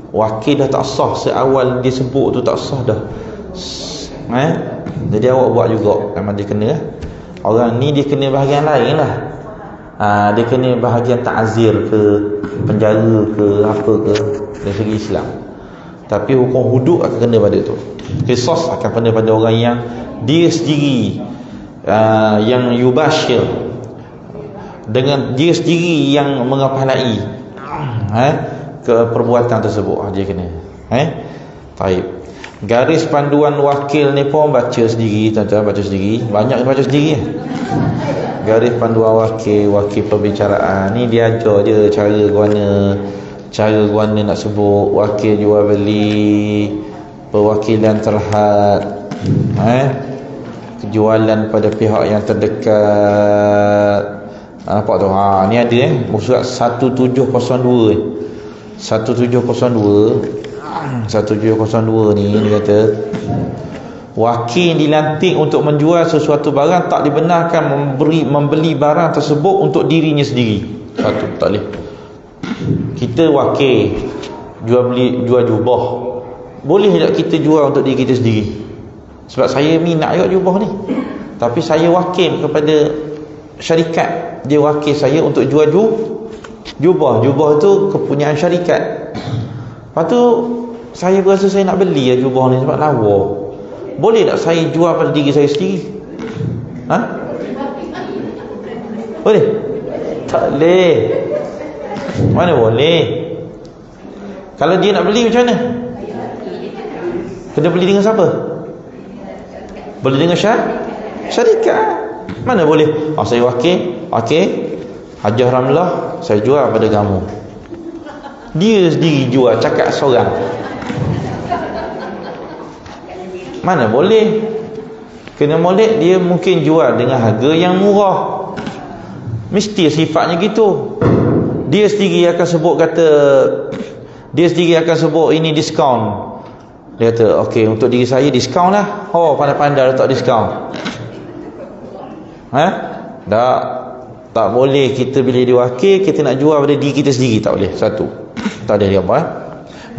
wakil dah tak sah. Seawal dia sebut tu tak sah dah. Jadi awak buat juga, memang dia kena. Orang ni dia kena bahagian lain lah. Dia kena bahagian ta'zir ke, penjara ke, apa ke, dari segi Islam. Tapi hukum hudud akan kena pada tu. Qisas akan kena pada orang yang dia sendiri yang yubashir, dengan dia sendiri yang mengepalai ke perbuatan tersebut. Dia kena. Baik. Garis panduan wakil ni pun baca sendiri, tuan-tuan, baca sendiri. Banyak baca sendiri. Garis panduan wakil perbicaraan ni dia ajar je cara guana nak sebut wakil jual beli, perwakilan terhad, kejualan pada pihak yang terdekat. Nampak tu? Ni ada surat 1702. 1702 ni dia kata wakil dilantik untuk menjual sesuatu barang tak dibenarkan membeli barang tersebut untuk dirinya sendiri. Satu, tak boleh. Kita wakil jual jubah, boleh tak kita jual untuk diri kita sendiri? Sebab saya minat juga jubah ni, tapi saya wakil kepada syarikat, dia wakil saya untuk jual jubah tu kepunyaan syarikat. Lepas tu saya berasa saya nak beli jubah ni sebab lawa. Boleh tak saya jual pada diri saya sendiri? Boleh? Tak boleh. Mana boleh? Kalau dia nak beli macam mana? Kena beli dengan siapa? Beli dengan syarikat. Mana boleh? Saya wakil, Hajah Ramlah, saya jual pada kamu. Dia sendiri jual, cakap seorang. Mana boleh? Kena molek dia mungkin jual dengan harga yang murah. Mesti sifatnya gitu. Dia sendiri akan sebut ini diskaun. Dia kata, okey, untuk diri saya diskaun lah. Pandai-pandai letak diskaun. Tak boleh kita bila dia wakil, kita nak jual pada diri kita sendiri. Tak boleh. Satu, tak ada dia apa.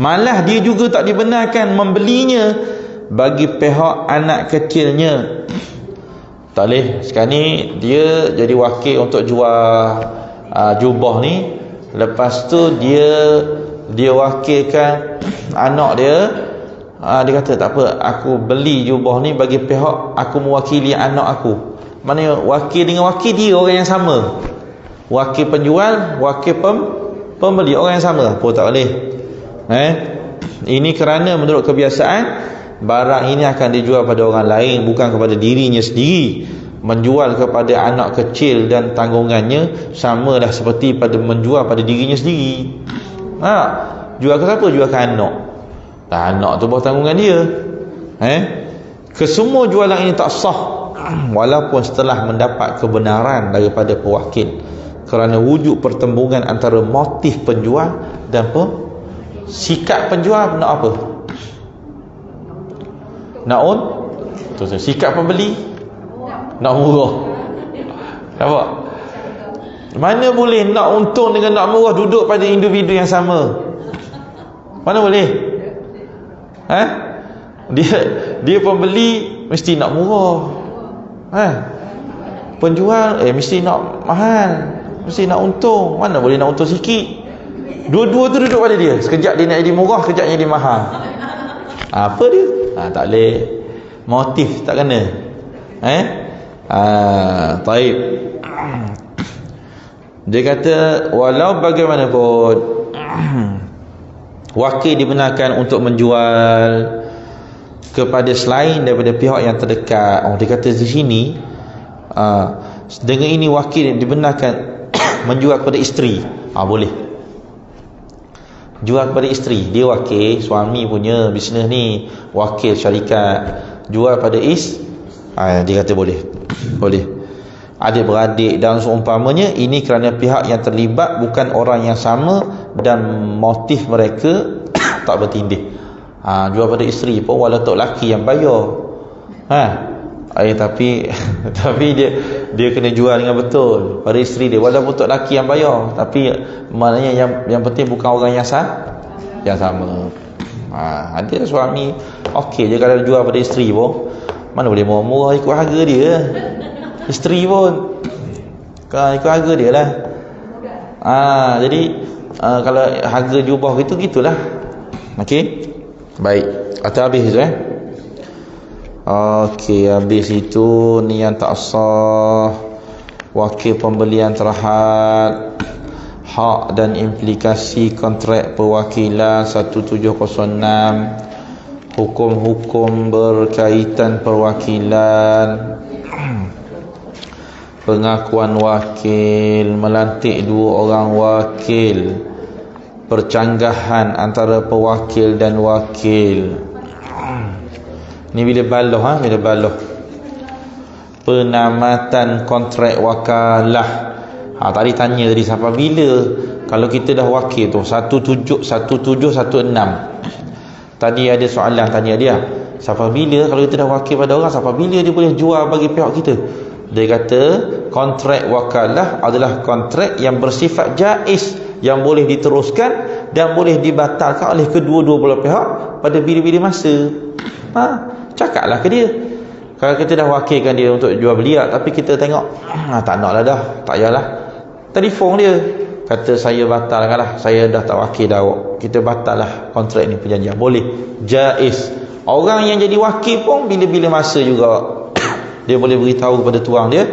Malah dia juga tak dibenarkan membelinya bagi pihak anak kecilnya. Tak boleh. Sekarang ni dia jadi wakil untuk jual jubah ni. Lepas tu dia wakilkan anak dia. Dia kata tak apa, aku beli jubah ni bagi pihak, aku mewakili anak aku. Maknanya wakil dengan wakil dia orang yang sama. Wakil penjual, wakil pembeli orang yang sama. Apa tak boleh. Ini kerana menurut kebiasaan barang ini akan dijual pada orang lain, bukan kepada dirinya sendiri. menjual kepada anak kecil dan tanggungannya sama dah seperti pada menjual pada dirinya sendiri. Jual ke siapa? Jual ke anak. Anak tu bawa tanggungan dia. Kesemua jualan ini tak sah walaupun setelah mendapat kebenaran daripada pewakil, kerana wujud pertembungan antara motif penjual dan sikap penjual nak apa? Nak sikap pembeli nak murah. Nampak? Mana boleh nak untung dengan nak murah duduk pada individu yang sama? Mana boleh? Dia pembeli mesti nak murah. Penjual mesti nak mahal, mesti nak untung. Mana boleh nak untung sikit? Dua-dua tu duduk pada dia. Sekejap dia nak jadi murah, sekejap jadi mahal. Apa dia? Tak boleh. Motif tak kena. Taib. Dia kata walau bagaimanapun wakil dibenarkan untuk menjual kepada selain daripada pihak yang terdekat. Dia kata di sini dengan ini wakil dibenarkan menjual kepada isteri. Boleh jual kepada isteri. Dia wakil, suami punya bisnes ni, wakil syarikat, jual pada dia kata boleh. Adik-beradik dan seumpamanya, ini kerana pihak yang terlibat bukan orang yang sama dan motif mereka tak bertindih. Jual pada isteri pun walau tok laki yang bayar. Tapi dia kena jual dengan betul pada isteri dia walaupun tok laki yang bayar. Tapi maknanya yang penting bukan orang yang sama. Ada suami okey je kalau jual pada isteri pun, mana boleh murah ikut harga dia. Isteri pun ikut harga dia lah. Jadi kalau harga jubah gitulah. Okey, baik. Atau habis Okey, habis itu ni yang tak sah. Wakil pembelian terhad, hak dan implikasi kontrak perwakilan 1706, hukum-hukum berkaitan perwakilan, pengakuan wakil, melantik 2 orang wakil, percanggahan antara pewakil dan wakil. Ni bila baloh. Penamatan kontrak wakalah. Tadi tanya tadi sampai bila kalau kita dah wakil tu 1716. Tadi ada soalan tanya dia, sampai bila kalau kita dah wakil pada orang, sampai bila dia boleh jual bagi pihak kita? Dia kata kontrak wakalah adalah kontrak yang bersifat jaiz, yang boleh diteruskan dan boleh dibatalkan oleh kedua-dua belah pihak pada bila-bila masa. Cakaplah ke dia. Kalau kita dah wakilkan dia untuk jual beli, tapi kita tengok tak nak lah dah, tak payahlah, telefon dia, kata saya batalkan lah, saya dah tak wakil dah awak, kita batal lah kontrak ni, perjanjian. Boleh, jaiz. Orang yang jadi wakil pun bila-bila masa juga dia boleh beritahu kepada tuang dia,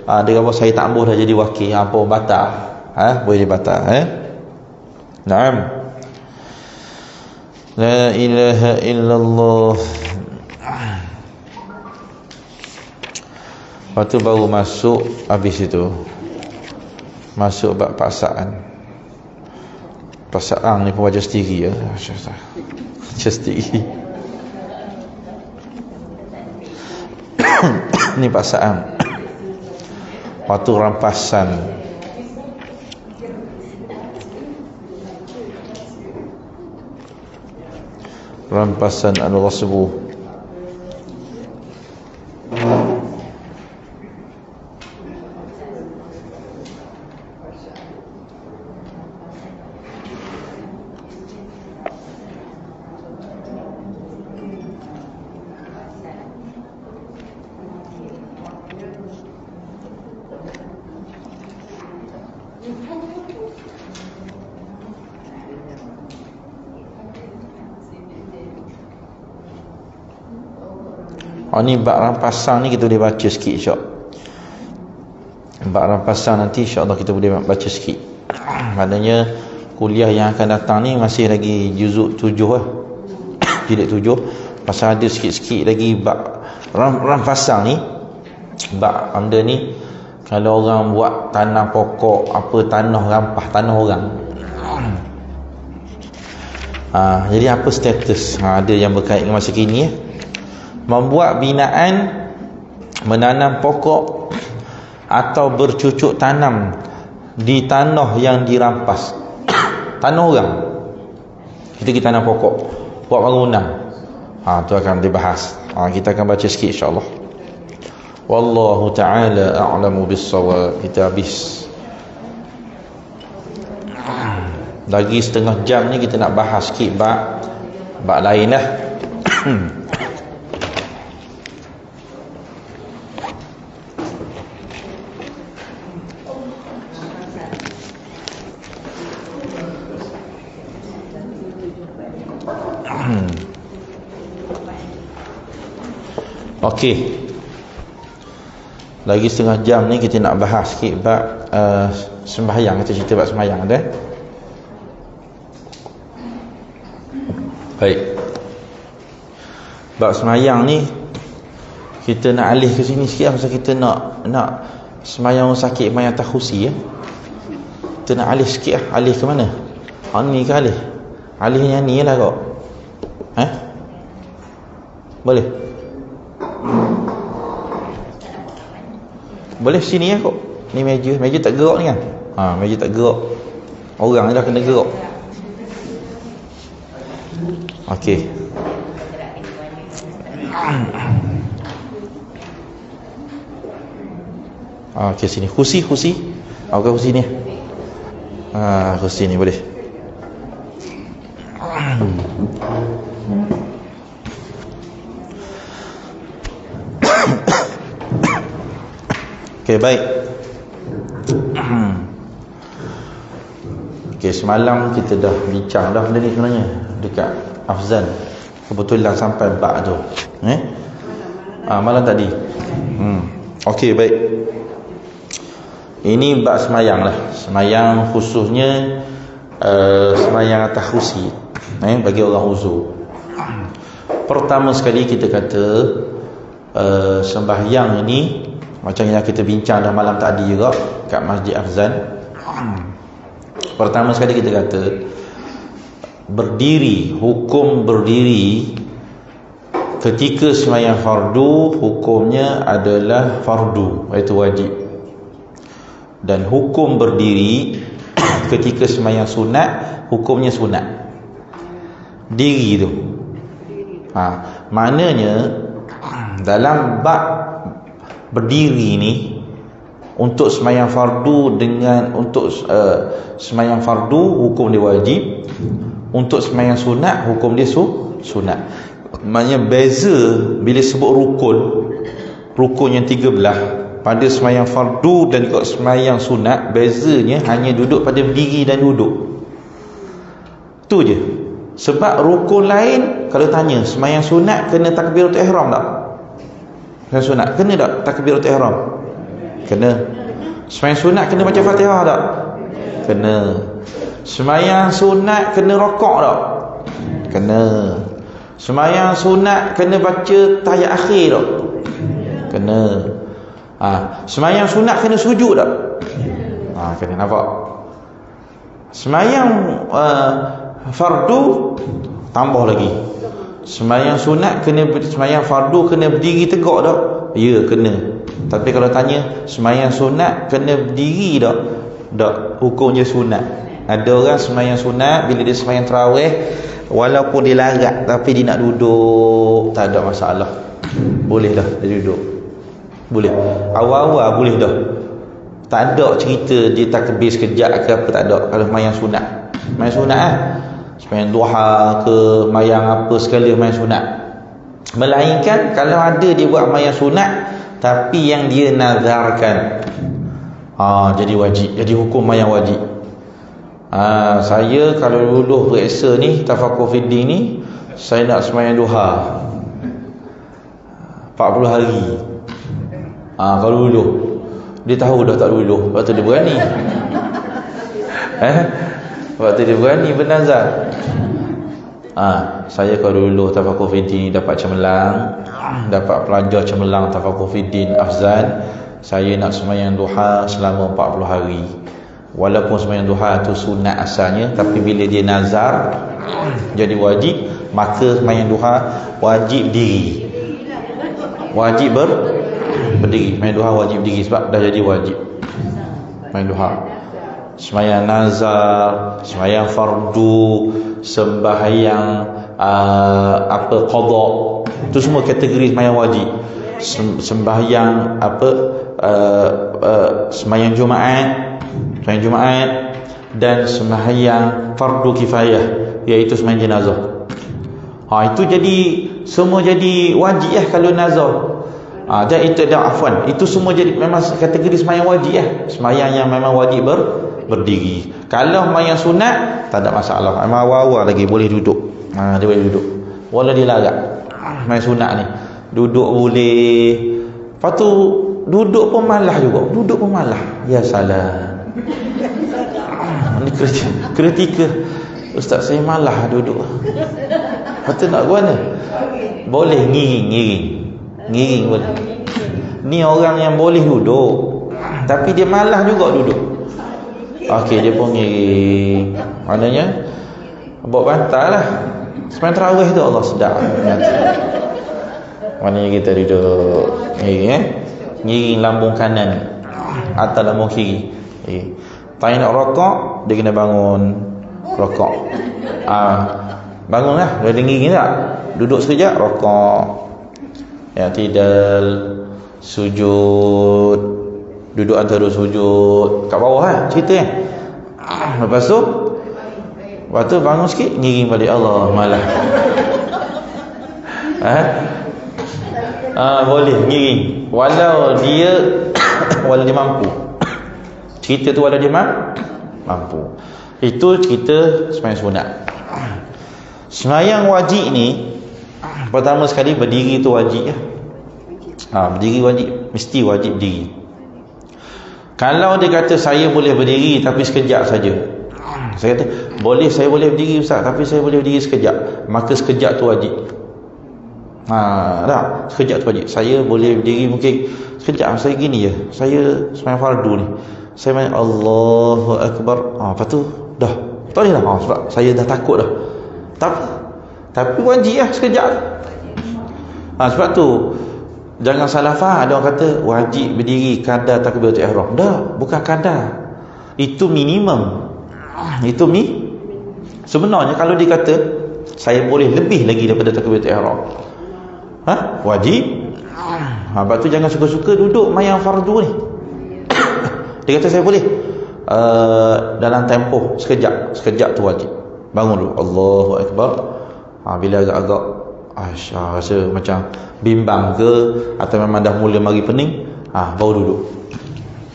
dia kata saya tak ambuh dah jadi wakil, pun batal. Boleh dibatal. Naam. La ilaha illallah. Lepas tu baru masuk, habis itu masuk bab paksaan. Paksaan ni pun wajah sendiri ya. Wajah sendiri. Ni paksaan. Lepas tu rampasan. Rampasan al-ghasbu. Ni bab rampasan ni kita boleh baca sikit insya-Allah. Bab rampasan nanti insya-Allah kita boleh baca sikit. Maknanya kuliah yang akan datang ni masih lagi juzuk 7 lah. Jilid 7. Pasal ada sikit-sikit lagi bab rampasan ni. Sebab benda ni kalau orang buat tanah pokok, apa tanah rampah tanah orang. Jadi apa status? Ada yang berkait dengan masa kini membuat binaan, menanam pokok atau bercucuk tanam di tanah yang dirampas. Tanah orang. Kita tanam pokok, buat bangunan. Tu akan dibahas. Kita akan baca sikit insya-Allah. Wallahu ta'ala a'lamu bis-shawab. Kita habis lagi setengah jam ni, kita nak bahas sikit bab lain lah. Okey, lagi setengah jam ni kita nak bahas sikit bab sembahyang. Kita cerita bab sembahyang ada. Baik, bab sembahyang ni kita nak alih ke sini sikit, pasal kita nak sembahyang sakit, sembahyang takhusi Kita nak alih sikit alih ke mana? Ni ke alih? Alih yang ni lah kau. Boleh? Boleh sini kok. Ni meja tak gerak ni kan? Meja tak gerak. Orang dah kena gerak. Okey. Okey, sini kursi. Okey, kursi ni. Kursi ni boleh. Okey, baik. Okey, semalam kita dah bincang dah benda ni sebenarnya dekat Afzan. Kebetulan sampai bab tu. Malam tadi. Okey, baik. Ini bab semayang lah. Semayang khususnya semayang atas khusi, bagi orang uzur. Pertama sekali kita kata sembahyang ini macam yang kita bincang dah malam tadi juga kat Masjid Afzan. Pertama sekali kita kata berdiri, hukum berdiri ketika sembahyang fardu hukumnya adalah fardu, iaitu wajib. Dan hukum berdiri ketika sembahyang sunat hukumnya sunat. Diri tu. Maknanya dalam bab berdiri ni untuk sembahyang fardu untuk sembahyang fardu hukum dia wajib, untuk sembahyang sunat hukum dia sunat. Maknanya beza bila sebut rukun yang 13 pada sembahyang fardu dan juga sembahyang sunat, bezanya hanya duduk pada berdiri dan duduk. Tu je. Sebab rukun lain kalau tanya sembahyang sunat kena takbiratul ihram tak? Sembahyang sunat kena tak takbiratul ihram? Kena. Sembahyang sunat kena baca Fatihah tak? Kena. Sembahyang sunat kena rokok tak? Kena. Sembahyang sunat kena baca tahiyat akhir tak? Kena. Sembahyang sunat kena sujud tak? Kena, nampak? Sembahyang fardu tambah lagi. Sembahyang sunat sembahyang fardu kena berdiri tegak tak? Ya, kena. Tapi kalau tanya sembahyang sunat kena berdiri tak? Tak, hukumnya sunat. Ada orang sembahyang sunat bila dia sembahyang tarawih walaupun dia larat tapi dia nak duduk, tak ada masalah. Boleh dah dia duduk. Boleh. Awal-awal boleh dah. Tak ada cerita dia takbir sekejap ke apa, tak ada. Kalau sembahyang sunat. Sembahyang sunat sembahyang duha ke, sembahyang apa sekali sembahyang sunat. Melainkan kalau ada dia buat sembahyang sunat tapi yang dia nazarkan, jadi wajib, jadi hukum sembahyang wajib. Saya kalau dulu periksa ni Tafaqquh Fiddin ni, saya nak sembahyang duha 40 hari. Kalau dulu dia tahu dah tak dulu, waktu dia berani. Waktu dia berani bernazar. Saya kalau dulu Tafaqquh Fiddin ni dapat cemerlang, dapat pelajar cemerlang Tafaqquh Fiddin Afzan, saya nak sembahyang duha selama 40 hari. Walaupun sembahyang duha tu sunat asalnya, tapi bila dia nazar jadi wajib, maka sembahyang duha wajib diri. Wajib berdiri. Sembahyang duha wajib diri sebab dah jadi wajib. Sembahyang duha. Sembahyang nazar, sembahyang fardu, sembahyang qada, itu semua kategori sembahyang wajib. Sembahyang sembahyang Jumaat dan sembahyang fardu kifayah, iaitu sembahyang jenazah. Itu jadi semua jadi wajib kalau nazar. Dan itu dah afwan, itu semua jadi memang kategori sembahyang wajib sembahyang yang memang wajib berdiri. Kalau sembahyang sunat tak ada masalah, memang awal-awal lagi boleh duduk. Dia boleh duduk walau dia larat. Sembahyang sunat ni duduk boleh. Lepas tu duduk pun malah juga. Duduk pun malah. Ya salah. Ni kritikal. Ustaz saya malah duduk. Lepas tu nak buat mana? Boleh ngiring boleh. Ni orang yang boleh duduk tapi dia malah juga duduk. Okey, dia pun ngiring. Maknanya bawa bantal lah. Sembahyang tarawih tu Allah sedap. Maknanya kita duduk ngiring lambung kanan atau lambung kiri. Tak nak rokok, dia kena bangun rokok. Bangunlah, dia ngiring tak? Duduk sekejap, rokok. I'tidal, sujud, duduk antara sujud kat bawah cerita lepas tu bangun sikit, ngiring balik. Allah malah boleh ngiring walau dia mampu. Cerita tu walau dia mampu. Itu cerita sembahyang sunat. Sembahyang wajib ni, pertama sekali berdiri tu wajib berdiri wajib, mesti wajib diri. Kalau dia kata saya boleh berdiri tapi sekejap saja, saya kata saya boleh berdiri Ustaz, tapi saya boleh berdiri sekejap, maka sekejap tu wajib. Sekejap tu wajib. Saya boleh berdiri mungkin sekejap, saya gini je, saya sembahyang fardu ni, saya main Allahu Akbar, lepas tu dah tak boleh dah, sebab saya dah takut dah. Tapi wajib sekejap. Sebab tu jangan salah faham. Ada orang kata wajib berdiri kadar takbiratul ihram. Dah, bukan kadar. Itu minimum. Itu sebenarnya kalau dia kata saya boleh lebih lagi daripada takbiratul ihram, wajib. Lepas tu jangan suka-suka duduk mayang fardu ni. Dia kata saya boleh dalam tempoh sekejap tu wajib. Bangun dulu, Allahu Akbar. Bila agak-agak rasa macam bimbang ke, atau memang dah mula mari pening, baru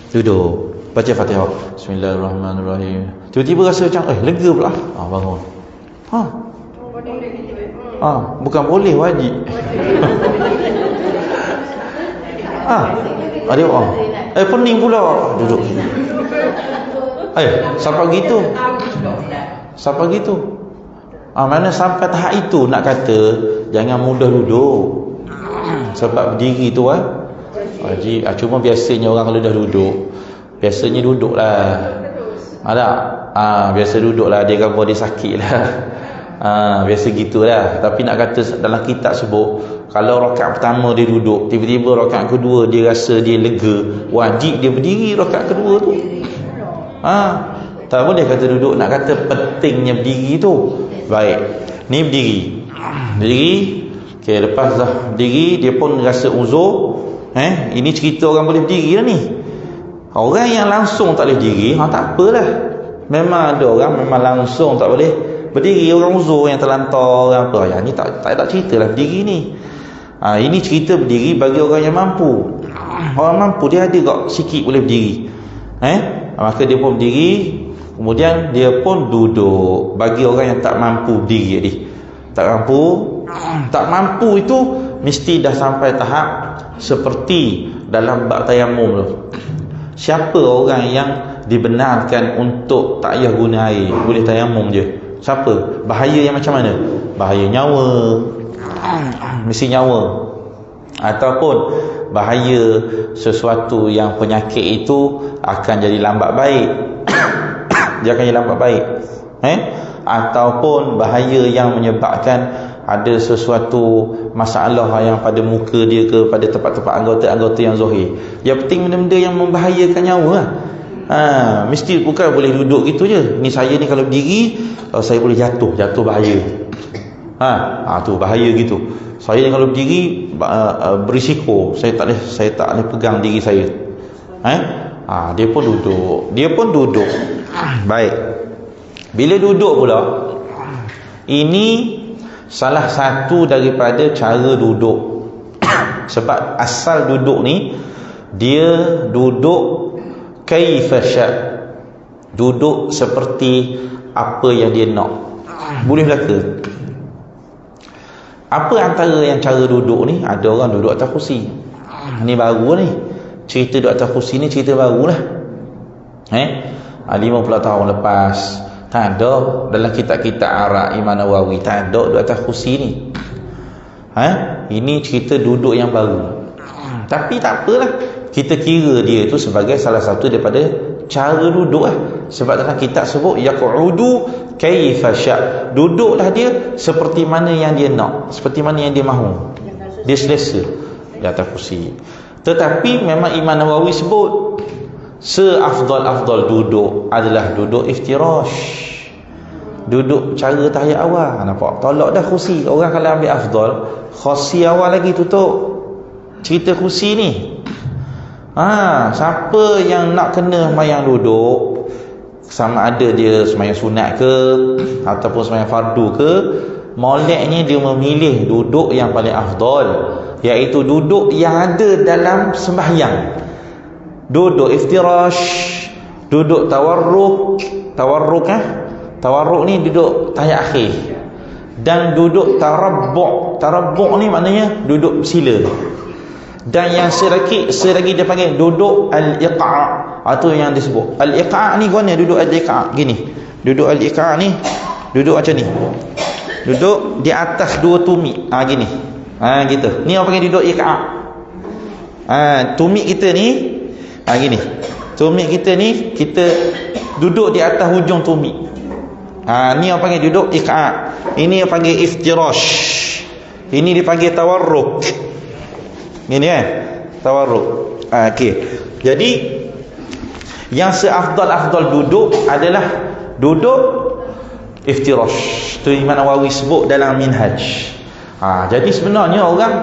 duduk baca Fatihah, Bismillahirrahmanirrahim. Tiba-tiba rasa macam lega pula, bangun. Bukan boleh, wajib. Ada pening pula, duduk. Sampai gitu. Mana sampai tahap itu nak kata jangan mudah duduk. Sebab berdiri tu wajib. Cuma biasanya orang kalau dah duduk, biasanya duduklah. Biasa duduklah, dia gambar dia sakit lah. Biasa gitulah. Tapi nak kata dalam kitab sebut, kalau rakaat pertama dia duduk, tiba-tiba rakaat kedua dia rasa dia lega, wajib dia berdiri rakaat kedua tu. Tak boleh kata duduk. Nak kata pentingnya berdiri tu. Baik, ni berdiri. Okay, lepas dah berdiri, dia pun rasa uzur. Ini cerita orang boleh berdiri lah ni. Orang yang langsung tak boleh berdiri, tak apalah. Memang ada orang memang langsung tak boleh berdiri, orang uzur yang terlantar, orang apa. Yang ni tak cerita lah berdiri ni. Ini cerita berdiri bagi orang yang mampu. Orang mampu dia ada kok sikit boleh berdiri. Maka dia pun berdiri. Kemudian dia pun duduk. Bagi orang yang tak mampu berdiri tadi, tak mampu itu mesti dah sampai tahap seperti dalam bab tayamum tu. Siapa orang yang dibenarkan untuk tak payah guna air, boleh tayamum je? Siapa? Bahaya yang macam mana? Bahaya nyawa. Mesti nyawa. ataupun bahaya sesuatu yang penyakit itu akan jadi lambat baik. Dia akan jadi lambat baik. Ataupun bahaya yang menyebabkan ada sesuatu masalah yang pada muka dia ke pada tempat-tempat anggota-anggota yang zahir. Yang penting benda-benda yang membahayakan nyawa lah. Mesti bukan boleh duduk gitu je. Ni saya ni kalau berdiri, saya boleh jatuh bahaya. Tu bahaya gitu. Saya ni kalau berdiri berisiko, saya tak boleh pegang diri saya. Dia pun duduk. Baik. Bila duduk pula, ini salah satu daripada cara duduk. Sebab asal duduk ni, dia duduk kaifa sya', duduk seperti apa yang dia nak. Boleh belaka. Apa antara yang cara duduk ni? Ada orang duduk atas kursi. Ni baru ni. Cerita duduk atas kursi ni cerita barulah. 50 tahun lepas tak ada dalam kitab-kitab Arab Imam Nawawi, tak ada duduk atas kursi ni. Ini cerita duduk yang baru. Tapi tak apalah, kita kira dia tu sebagai salah satu daripada cara duduk lah. Sebab dalam kitab sebut yaq'udu kaifa sya', duduklah dia seperti mana yang dia nak, seperti mana yang dia mahu, dia selesa di atas kursi. Tetapi memang Imam Nawawi sebut seafdal duduk adalah duduk iftirash, duduk cara tahiyat awal. Nampak? Tolak dah kursi. Orang kalau ambil afdal, kursi awal lagi tutup. Cerita kursi ni, siapa yang nak kena sembahyang duduk, sama ada dia sembahyang sunat ke ataupun sembahyang fardu ke, moleknya dia memilih duduk yang paling afdal, iaitu duduk yang ada dalam sembahyang. Duduk iftirash, duduk tawarruk ni duduk tahiyat akhir, dan duduk tarabbuk ni maknanya duduk sila. Dan yang selagi dia panggil duduk al-iqa', atau yang disebut al-iqa' ni guna duduk al-iqa' gini. Duduk al-iqa' ni duduk macam ni, duduk di atas dua tumit gini, gitu. Ni orang panggil duduk iqa'. Tumit kita ni gini. Tumit kita ni, kita duduk di atas hujung tumit. Ni orang panggil duduk iqa'. Ini yang panggil iftirash. Ini dipanggil tawarruk. Ini tawarruk. Okey. Jadi yang seafdal duduk adalah duduk iftirash. Tu Imam Nawawi sebut dalam Minhaj. Jadi sebenarnya orang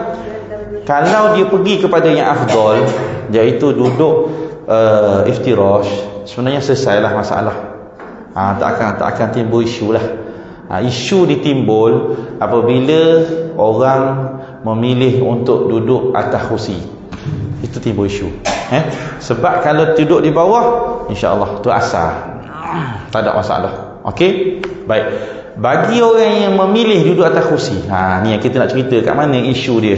kalau dia pergi kepada yang afdal, iaitu duduk iftirash, sebenarnya selesailah masalah. Tak akan timbul isu lah. Isu ditimbul apabila orang memilih untuk duduk atas kursi. Itu timbul isu. Sebab kalau duduk di bawah, insya-Allah tu asal. Tak ada masalah. Okey? Baik. Bagi orang yang memilih duduk atas kursi, ni yang kita nak cerita kat mana isu dia.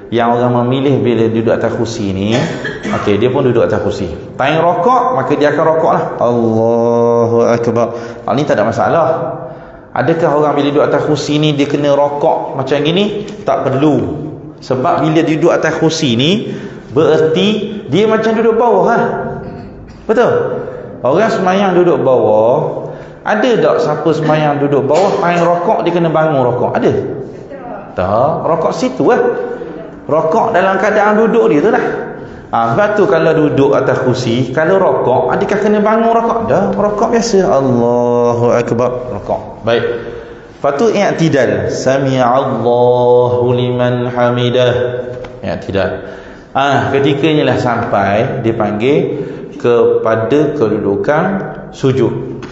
Yang orang memilih bila duduk atas kursi ni, okey, dia pun duduk atas kursi. Time rokok, maka dia akan rokoklah. Allahu akbar. Ni tak ada masalah. Adakah orang bila duduk atas kursi ni dia kena rokok macam gini? Tak perlu. Sebab bila duduk atas kursi ni, bererti dia macam duduk bawah Betul? Orang sembahyang duduk bawah, ada tak siapa sembahyang duduk bawah, main rokok dia kena bangun rokok? Ada? Tak, rokok situ Rokok dalam keadaan duduk dia tu lah. Sebab tu kalau duduk atas kursi, kalau rokok, adakah kena bangun rokok? Dah, rokok biasa. Allahu akbar, rokok. Baik. Lepas tu i'tidal. Sami'allahu liman hamidah. I'tidal. Ketikanya lah sampai dipanggil kepada kedudukan sujud.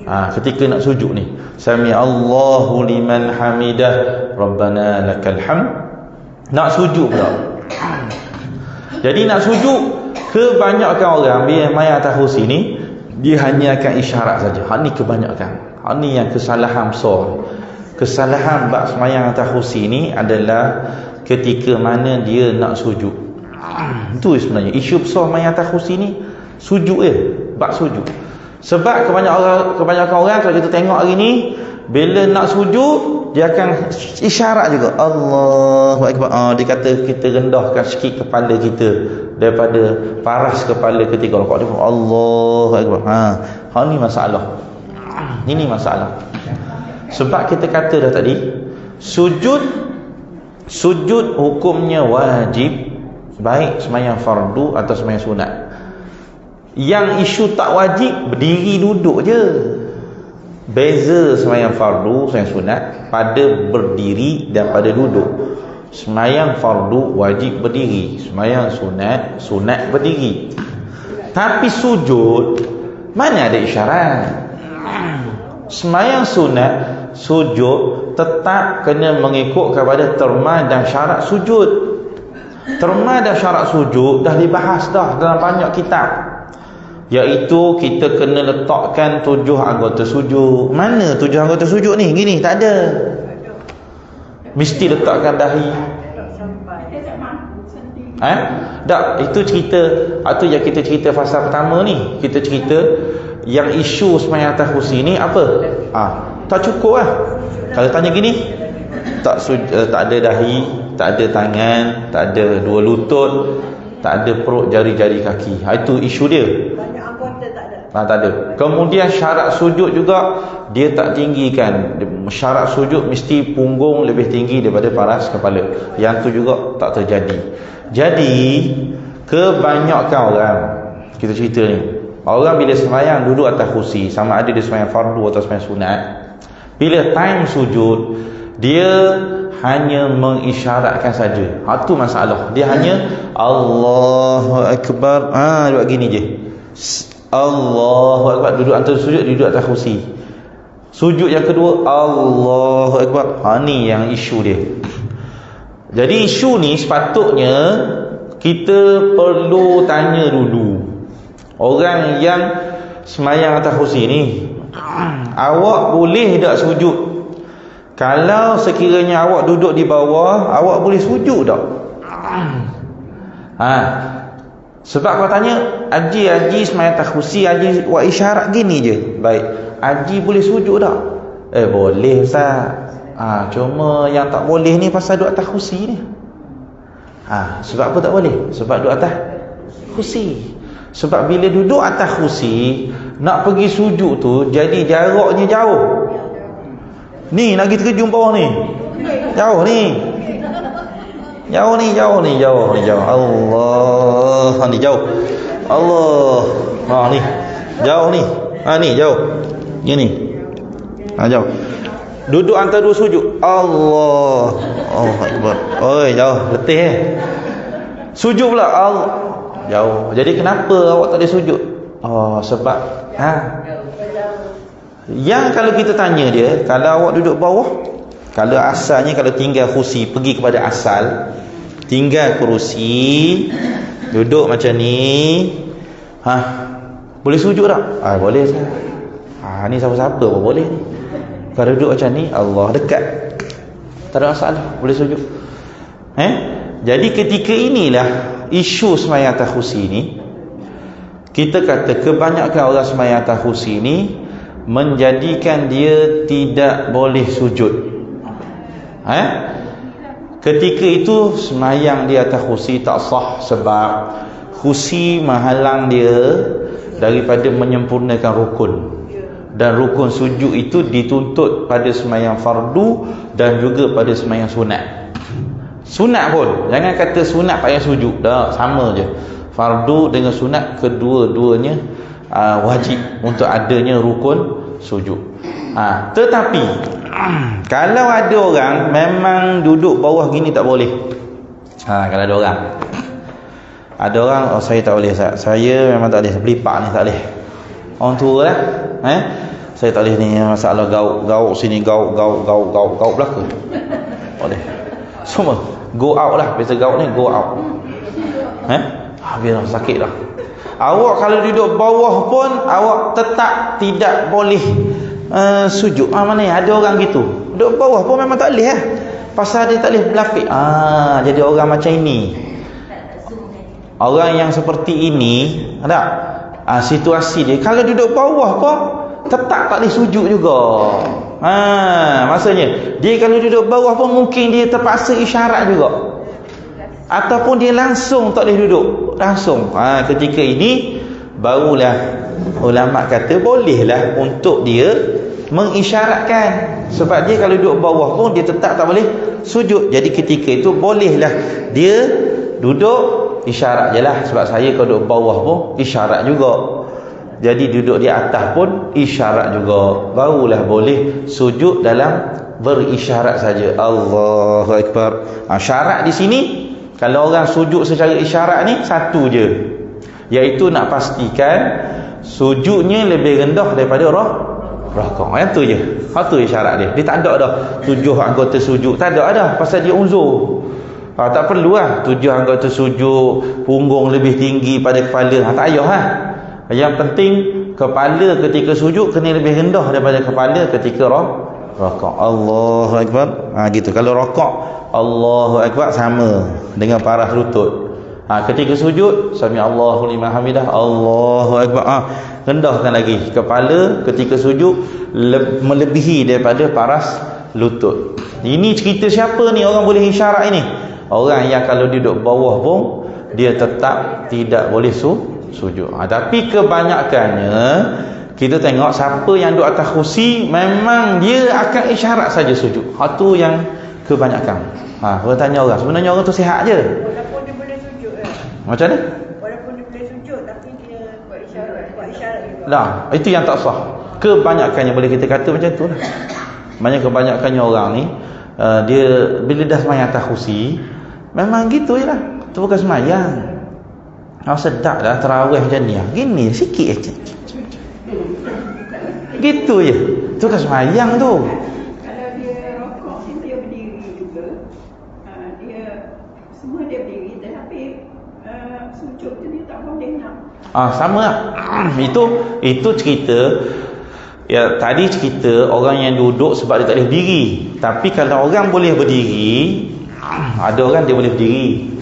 Ketika nak sujud ni, Sami'allahu liman hamidah, Rabbana lakal hamd. Nak sujud pula. Jadi nak sujud, kebanyakan orang bila main atas kursi ni, dia hanya akan isyarat saja. Ni kebanyakan. Ni yang kesalahan besar. Kesalahan bab sembahyang atas kursi ni adalah ketika mana dia nak sujud. Itu sebenarnya isu besar main atas kursi ni, sujud bab sujud. Sebab kebanyakan orang kalau kita tengok hari ni, Bila nak sujud, dia akan isyarat juga, Allahu Akbar. Dia kata kita rendahkan sikit kepala kita daripada paras kepala ketika rakaat. Allahu Akbar. Ni masalah. Ini masalah. Sebab kita kata dah tadi, sujud hukumnya wajib, baik sembahyang fardu atau sembahyang sunat. Yang isu tak wajib, berdiri duduk je. Beza sembahyang fardu, sembahyang sunat pada berdiri dan pada duduk. Sembahyang fardu wajib berdiri, sembahyang sunat berdiri. Tapi sujud, mana ada isyarat. Sembahyang sunat, sujud tetap kena mengikut kepada terma dan syarat sujud. Terma dan syarat sujud dah dibahas dah dalam banyak kitab, iaitu kita kena letakkan 7 anggota sujud. Mana 7 anggota sujud ni? Gini, tak ada. Mesti letakkan dahi. Tak, itu cerita. Itu yang kita cerita fasa pertama ni. Kita cerita yang isu sembahyang atas kursi ni apa? Tak cukup lah. Kalau tanya gini, tak ada dahi, tak ada tangan, tak ada 2 lutut, tak ada perut, jari-jari kaki. Itu isu dia. Tak ada. Kemudian syarat sujud juga dia tak tinggikan. Syarat sujud mesti punggung lebih tinggi daripada paras kepala. Yang tu juga tak terjadi. Jadi kebanyakan orang, kita cerita ni, orang bila sembahyang duduk atas kursi, sama ada dia sembahyang fardu atau sembahyang sunat, bila time sujud dia hanya mengisyaratkan saja. Itu masalah. Dia hanya Allahu Akbar. Buat gini je. Allahu Akbar, duduk antara sujud, duduk atas kursi. Sujud yang kedua, Allahu Akbar. Ni yang isu dia. Jadi isu ni sepatutnya kita perlu tanya dulu orang yang sembahyang atas kursi ni, awak boleh tak sujud? Kalau sekiranya awak duduk di bawah, awak boleh sujud tak? Sebab kau tanya, Haji sembahyang atas kursi, Haji buat isyarat gini je. Baik, Haji boleh sujud tak? Boleh Ustaz. Cuma yang tak boleh ni pasal duduk atas kursi ni. Sebab apa tak boleh? Sebab duduk atas kursi. Sebab bila duduk atas kursi, nak pergi sujud tu jadi jaraknya jauh. Ni nak pergi terjun bawah ni, jauh ni. Jauh. Allah, ni jauh. Allah. Ni jauh ni. Ni jauh. Gini. Jauh. Duduk antara 2 sujud. Allah. Akbar. Oi, jauh. Letih Sujud pula. Allah. Jauh. Jadi kenapa awak tak boleh sujud? Sebab yang kalau kita tanya dia, kalau awak duduk bawah, kalau asalnya kalau tinggal kursi, pergi kepada asal, tinggal kursi, duduk macam ni, boleh sujud tak? Boleh. Ni siapa-siapa pun boleh ni. Kalau duduk macam ni, Allah dekat, tak ada masalah, boleh sujud. Jadi ketika inilah isu sembahyang atas kursi ni, kita kata kebanyakan orang sembahyang atas kursi ni menjadikan dia tidak boleh sujud. Ketika itu sembahyang di atas kursi tak sah, sebab kursi menghalang dia daripada menyempurnakan rukun. Dan rukun sujud itu dituntut pada sembahyang fardu dan juga pada sembahyang sunat. Sunat pun, jangan kata sunat payah sujud, dah sama je. Fardu dengan sunat kedua-duanya wajib untuk adanya rukun sujud. Tetapi kalau ada orang memang duduk bawah gini tak boleh. Kalau ada orang saya tak boleh, saya memang tak boleh, belipak ni tak boleh. Orang tua lah, saya tak boleh ni, masalah gauk sini, gauk belakang. Boleh. Semua go out lah, biasa gauk ni go out. Biar sakit lah. Awak kalau duduk bawah pun awak tetap tidak boleh sujud. Mana ada orang gitu, duduk bawah pun memang tak boleh lah, pasal dia tak boleh berlapik. Jadi orang macam ini, orang yang seperti ini, ada situasi dia kalau duduk bawah pun tetap tak boleh sujud juga. Maksudnya dia kalau duduk bawah pun mungkin dia terpaksa isyarat juga, ataupun dia langsung tak boleh duduk langsung. Ketika ini barulah ulama kata bolehlah untuk dia mengisyaratkan, sebab dia kalau duduk bawah pun dia tetap tak boleh sujud. Jadi ketika itu bolehlah dia duduk isyarat je lah, sebab saya kalau duduk bawah pun isyarat juga. Jadi duduk di atas pun isyarat juga. Barulah boleh sujud dalam berisyarat saja. Allahu Akbar. Syarat di sini kalau orang sujud secara isyarat ni satu je, iaitu nak pastikan sujudnya lebih rendah daripada rakaat. Yang tu je. Itu isyarat dia. Dia tak ada dah 7 anggota sujud, tak ada dah, pasal dia uzur. Tak perlu lah 7 anggota sujud, punggung lebih tinggi pada kepala. Tak payah lah. Yang penting kepala ketika sujud kena lebih rendah daripada kepala ketika rakaat. Allahu Akbar. Gitu. Kalau rakaat Allahu Akbar sama dengan paras lutut. Ketika sujud sami Allahu liman hamidah, Allahu Akbar. Rendahkan lagi kepala ketika sujud melebihi daripada paras lutut. Ini cerita siapa ni orang boleh isyarat ini? Orang yang kalau duduk bawah pun dia tetap tidak boleh sujud. Tapi kebanyakannya kita tengok siapa yang duduk atas kursi memang dia akan isyarat saja sujud. Itu yang kebanyakan. Orang tanya orang, sebenarnya orang tu sihat je. Walaupun dia boleh sujud Macam mana? Walaupun dia boleh sujud tapi dia buat isyarat juga. Lah, itu yang tak sah. Kebanyakannya boleh kita kata macam tu lah. Banyak kebanyakannya orang ni dia bila dah semayang atas kursi memang gitu je lah. Itu bukan semayang. Sedap dah terawih macam ni. Gini sikit je. Gitu je. Itu bukan semayang tu. Kalau dia rokok dia berdiri juga. Dia semua dia berdiri, tetapi sujud tu dia tak boleh nak. Sama lah. Itu cerita. Ya, tadi cerita orang yang duduk sebab dia tak boleh berdiri. Tapi kalau orang boleh berdiri, ada orang dia boleh berdiri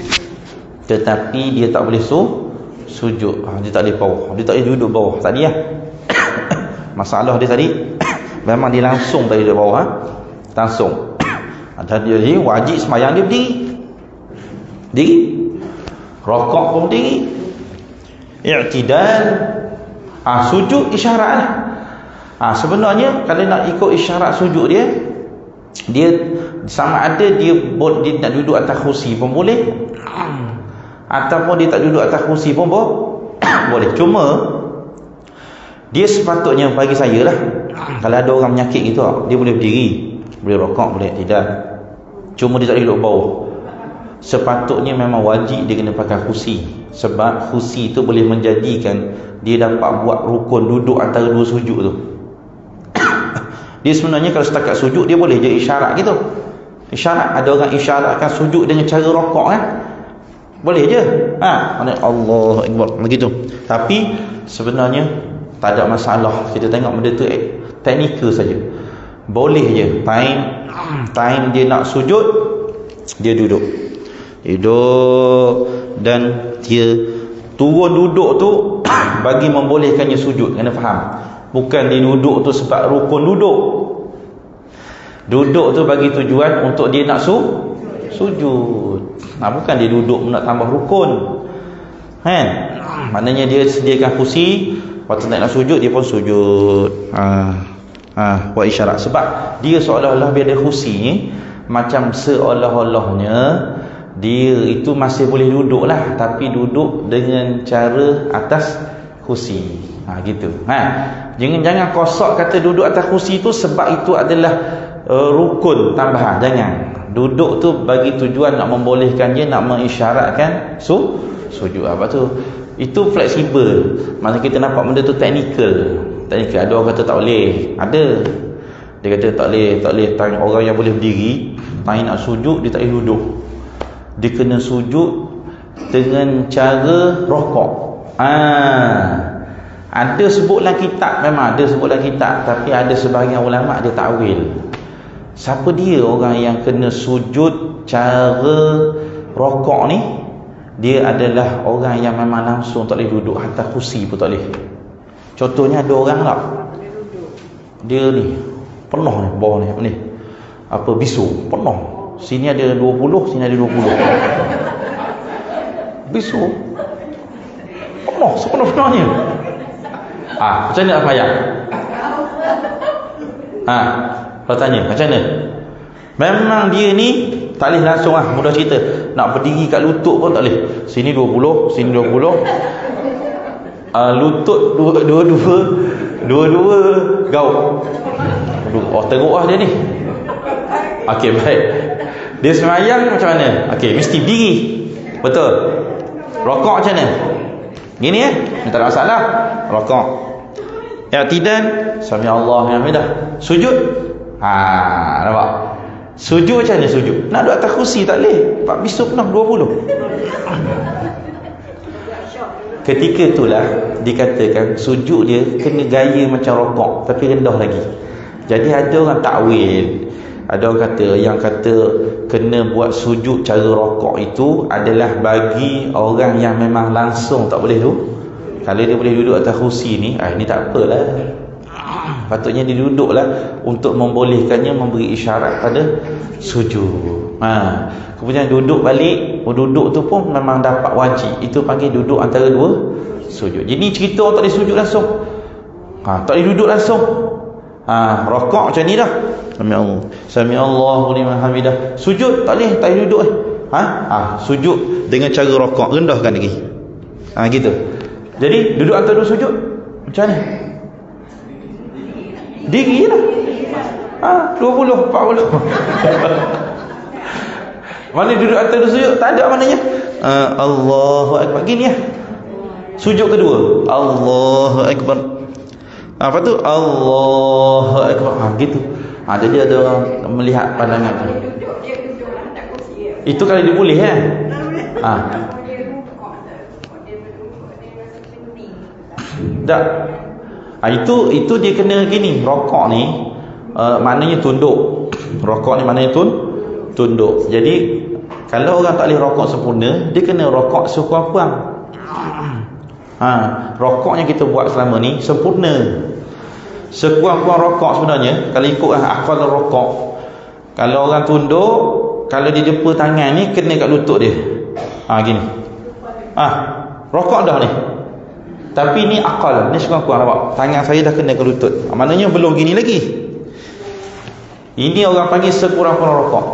tetapi dia tak boleh sujud. Dia tak boleh bawah, dia tak boleh duduk bawah. Tadi lah masalah dia tadi memang dia langsung tak boleh duduk bawah. Langsung. Jadi wajib semayang dia berdiri. Rokok pun berdiri. I'tidal. Sujud isyarat lah. Sebenarnya kalau nak ikut isyarat sujud dia sama ada dia nak duduk atas kursi pun boleh, ataupun dia tak duduk atas kursi pun boleh. Cuma dia sepatutnya bagi saya lah, kalau ada orang menyakit gitu dia boleh berdiri, boleh rokok, boleh tidak. Cuma dia tak boleh duduk bawah. Sepatutnya memang wajib dia kena pakai kursi, sebab kursi tu boleh menjadikan dia dapat buat rukun duduk antara dua sujud tu. Dia sebenarnya kalau setakat sujud dia boleh je isyarat gitu. Isyarat, ada orang isyaratkan sujud dengan cara rokok kan. Boleh je. Allahu Akbar begitu. Tapi sebenarnya tak ada masalah. Kita tengok benda tu teknikal saja. Boleh je. Time dia nak sujud, dia duduk. Dan dia turun duduk tu bagi membolehkannya sujud. Kena faham. Bukan dia duduk tu sebab rukun duduk. Duduk tu bagi tujuan untuk dia nak sujud. Bukan dia duduk nak tambah rukun. Kan? Maknanya dia sediakan kursi, waktu nak sujud dia pun sujud. Buat isyarat. Sebab dia seolah-olah dia ada kursi ni, macam seolah-olahnya dia itu masih boleh duduk lah, tapi duduk dengan cara atas kursi. Gitu. Jangan kosok kata duduk atas kursi tu sebab itu adalah rukun tambahan. Jangan. Duduk tu bagi tujuan nak membolehkan dia nak mengisyaratkan sujud. Apa tu? Itu fleksibel. Maksudnya kita nampak benda tu teknikal. Ada orang kata tak boleh. Ada. Dia kata tak boleh. Tanya orang yang boleh berdiri, tanya nak sujud dia tak boleh duduk. Dia kena sujud dengan cara rokok. Ada sebut dalam kitab, memang ada sebut dalam kitab, tapi ada sebahagian ulama dia takwil. Siapa dia orang yang kena sujud cara rokok ni? Dia adalah orang yang memang langsung tak boleh duduk, atas kursi pun tak boleh. Contohnya ada orang lah, dia ni Penuh ni bawah ni, apa ni? Apa bisu, penuh. Sini ada 20, sini ada 20. Bisu. Penuh, sepenuh-penuhnya. Macam mana sembahyang? Kalau tanya, macam mana? Memang dia ni tak boleh langsung mudah cerita. Nak berdiri kat lutut pun tak boleh. Sini 20, sini 20. Lutut dua-dua gaul. Aduh, teruk dia ni. Okey, baik. Dia sembahyang macam mana? Okey, mesti diri. Betul. Rokok macam mana? Gini tak ada masalah. Rokok. I'tidal, sami Allah yang hamidah. Sujud. Nampak? Sujud macam mana sujud? Nak duduk atas kursi tak boleh. Pak bisu pernah 20. Ketika itulah dikatakan sujud dia kena gaya macam rokok tapi rendah lagi. Jadi ada orang takwil, ada orang kata yang kata kena buat sujud cara rokok itu adalah bagi orang yang memang langsung tak boleh tu. Kalau dia boleh duduk atas kursi ni, ini tak apalah. Patutnya dia duduklah untuk membolehkannya memberi isyarat pada sujud. Kemudian duduk balik, duduk tu pun memang dapat wajib. Itu panggil duduk antara dua sujud. Jadi cerita orang tak boleh sujud langsung. Tak boleh duduk langsung. Rokok macam ni dah. Sami Allahu liman hamidah. Sujud tak boleh duduk. Sujud dengan cara rokok, rendahkan lagi. Gitu. Jadi duduk antara dua sujud macam mana? Diri lah. 20, 40. Mana duduk antara dua sujud? Tak ada maknanya. Allahu Akbar. Gini sujud kedua. Allahu Akbar. Apa tu? Allahu Akbar. Gitu. Jadi ada orang melihat pandangan tu. Itu kalau dia boleh tak. Itu dia kena gini. Rokok ni maknanya tunduk. Rokok ni maknanya tunduk. Jadi kalau orang tak boleh rokok sempurna, dia kena rokok sekurang-kurang. Rokok yang kita buat selama ni sempurna. Sekurang-kurang rokok sebenarnya, kalau ikut akal rokok, kalau orang tunduk, kalau dia jumpa tangan ni kena kat lutut dia. Gini. Rokok dah ni. Tapi ni akal, ni sekurang-kurang nampak. Tangan saya dah kena ke lutut. Maknanya belum gini lagi. Ini orang panggil sekurang-kurang rokok.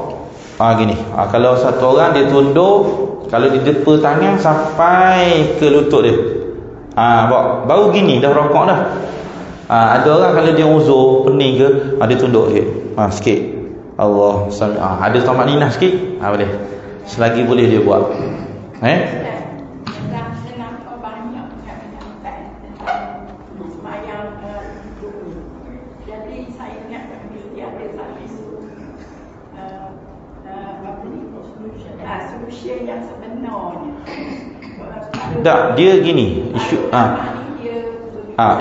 Gini. Kalau satu orang dia tunduk, kalau dia depa tangan sampai ke lutut dia. Baru gini dah rokok dah. Ada orang kalau dia uzur, pening ke, dia tunduk sikit. Allah sami. Ada tamak ninah sikit. Boleh. Selagi boleh dia buat. Tak, dia gini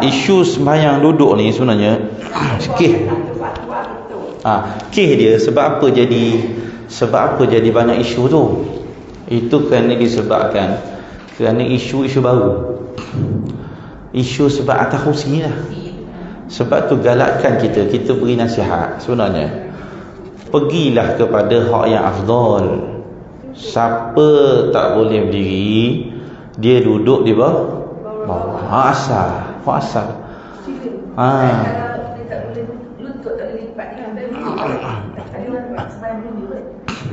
isu sembahyang duduk ni sebenarnya kih dia sebab apa jadi banyak isu tu. Itu kerana disebabkan kerana isu-isu baru, isu sebab atas kursi lah. Sebab tu galakkan kita beri nasihat sebenarnya, pergilah kepada hak yang afdal. Siapa tak boleh berdiri, dia duduk di bawah. Asal.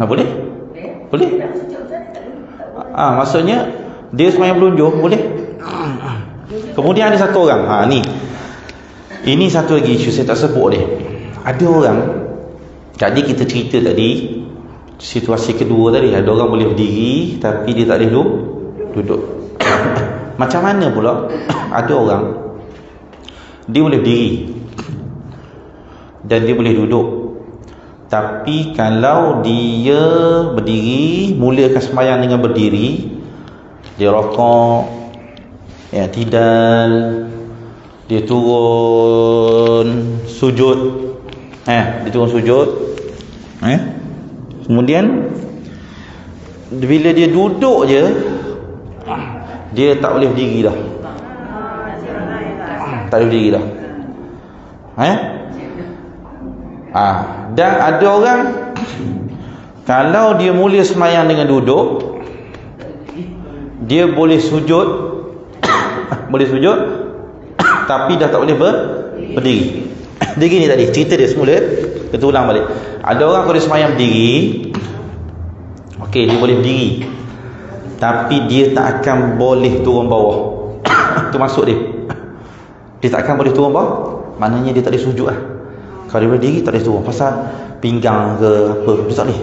Boleh? Boleh? Maksudnya dia sembahyang berlunjur boleh. Kemudian ada satu orang, ini satu lagi isu saya tak sebut dia. Ada orang, jadi kita cerita tadi situasi kedua tadi, ada orang boleh berdiri tapi dia tak boleh duduk. Macam mana pula ada orang dia boleh berdiri dan dia boleh duduk, tapi kalau dia berdiri, mulakan sembahyang dengan berdiri, dia rokok, i'tidal, dia turun sujud, kemudian bila dia duduk je, dia tak boleh berdiri dah. Tak boleh berdiri dah. Dan ada orang kalau dia mula sembahyang dengan duduk, dia boleh sujud boleh sujud tapi dah tak boleh berdiri. Dia gini tadi cerita dia semula, kita ulang balik. Ada orang kalau dia sembahyang berdiri, okey, dia boleh berdiri, tapi dia tak akan boleh turun bawah. Itu maksud dia. Dia tak akan boleh turun bawah, maknanya dia tak boleh sujud lah. Kalau dia berdiri tak boleh turun, pasal pinggang ke apa, dia tak boleh.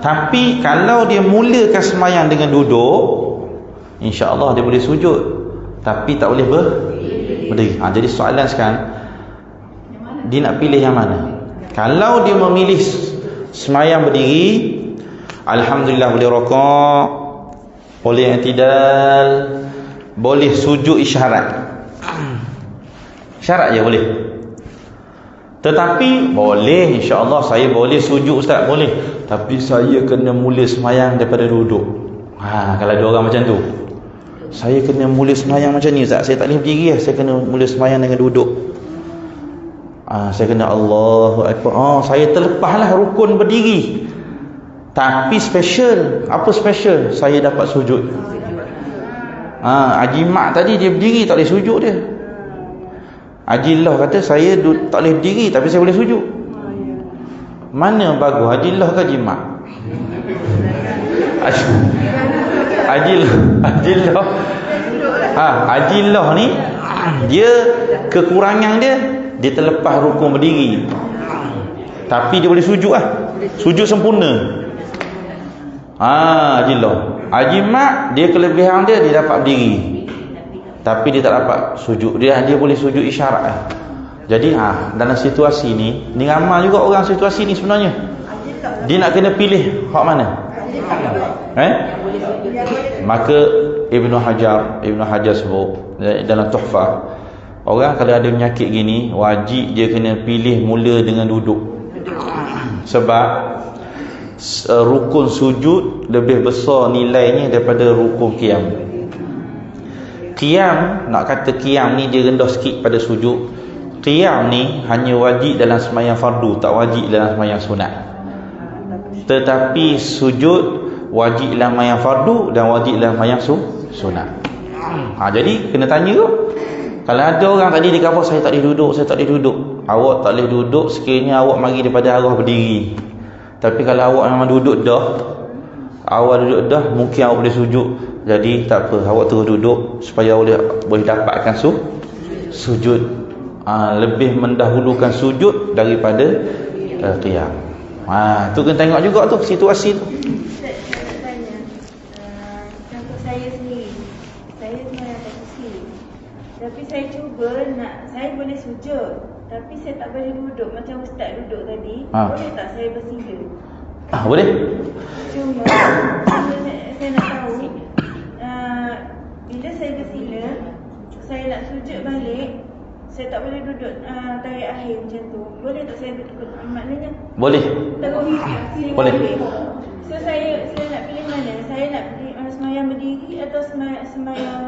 Tapi kalau dia mulakan sembahyang dengan duduk, insya-Allah dia boleh sujud, tapi tak boleh berdiri. Jadi soalan sekarang, dia nak pilih yang mana? Kalau dia memilih sembahyang berdiri, alhamdulillah boleh rokok, boleh i'tidal, boleh sujud isyarat. Syarat je boleh. Tetapi boleh, insya-Allah saya boleh sujud ustaz, boleh. Tapi saya kena mula sembahyang daripada duduk. Kalau ada orang macam tu, saya kena mula sembahyang macam ni ustaz, saya tak boleh berdiri lah, saya kena mula sembahyang dengan duduk. Saya kena Allahu Akbar. Saya terlepaslah rukun berdiri. Tapi special, apa special? Saya dapat sujud. Haji Mak tadi dia berdiri tak boleh sujud dia. Haji Allah kata saya tak boleh berdiri tapi saya boleh sujud. Mana bagus, Haji Allah ke Haji Mak? Haji Allah. Haji Allah ni dia kekurangan dia terlepas rukun berdiri. Tapi dia boleh sujud lah. Sujud sempurna. Haji Allah. Haji Mak dia kelebihan dia dapat berdiri, tapi dia tak dapat sujud. Dia boleh sujud isyarat lah. Jadi dalam situasi ni ramai juga orang situasi ni sebenarnya. Dia nak kena pilih hak mana? Maka Ibnu Hajar sebut dalam Tuhfah, orang kalau ada penyakit gini wajib dia kena pilih mula dengan duduk. Sebab rukun sujud lebih besar nilainya daripada rukun qiyam. Qiyam, nak kata qiyam ni dia rendah sikit pada sujud. Qiyam ni hanya wajib dalam sembahyang fardu, tak wajib dalam sembahyang sunat. Tetapi sujud wajib dalam sembahyang fardu dan wajib dalam sembahyang sunat. Jadi kena tanya tu. Kalau ada orang tadi dia kata saya tak boleh duduk. Awak tak boleh duduk sekiranya awak mari daripada arah berdiri. Tapi kalau awak memang duduk dah, mungkin awak boleh sujud. Jadi tak apa, awak terus duduk supaya awak boleh dapatkan sujud. Lebih mendahulukan sujud daripada qiyam. Tu kena tengok juga tu situasi tu. Saya tanya, contoh saya sendiri, saya sebenarnya tak kursi, tapi saya cuba saya boleh sujud, tapi saya tak boleh duduk macam ustaz duduk tadi. Boleh tak saya bersila? Boleh. Cuma saya nak tahu, bila saya bersila, saya nak sujud balik, saya tak boleh duduk tarik akhir macam tu. Boleh tak saya duduk? Maknanya boleh. Boleh. So saya nak pilih mana? Saya nak pilih sembahyang berdiri atau sembahyang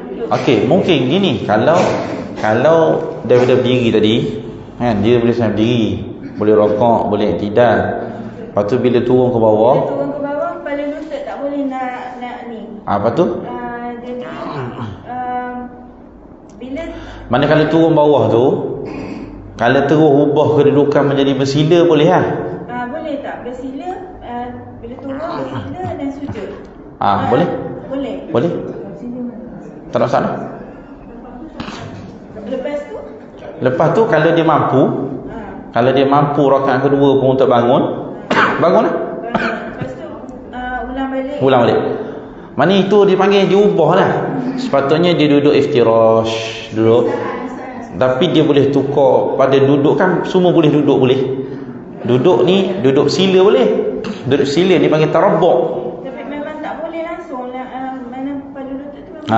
duduk? Okey, mungkin gini, kalau daripada berdiri tadi kan, dia boleh sembahyang berdiri, boleh rokok, boleh i'tidal. Lepas tu bila turun ke bawah, kepala lutut tak boleh nak ni. Apa tu? Jadi bila mana kalau turun bawah tu, kalau terus ubah kedudukan menjadi bersila boleh lah? Boleh tak? Bersila, bila turun bersila dan sujud. Boleh? Boleh. Tak ada masalah. Lepas tu kalau dia mampu, kalau dia mampu rakaat kedua pun untuk bangun lah. Lepas tu ulang balik. Mana itu dipanggil diubah lah. Sepatutnya dia duduk iftirash, duduk. Tapi dia boleh tukar pada duduk kan, semua boleh duduk boleh. Duduk ni, duduk sila boleh. Duduk sila ni panggil tarabbuk. Tapi memang tak boleh langsung mana kepala lutut tu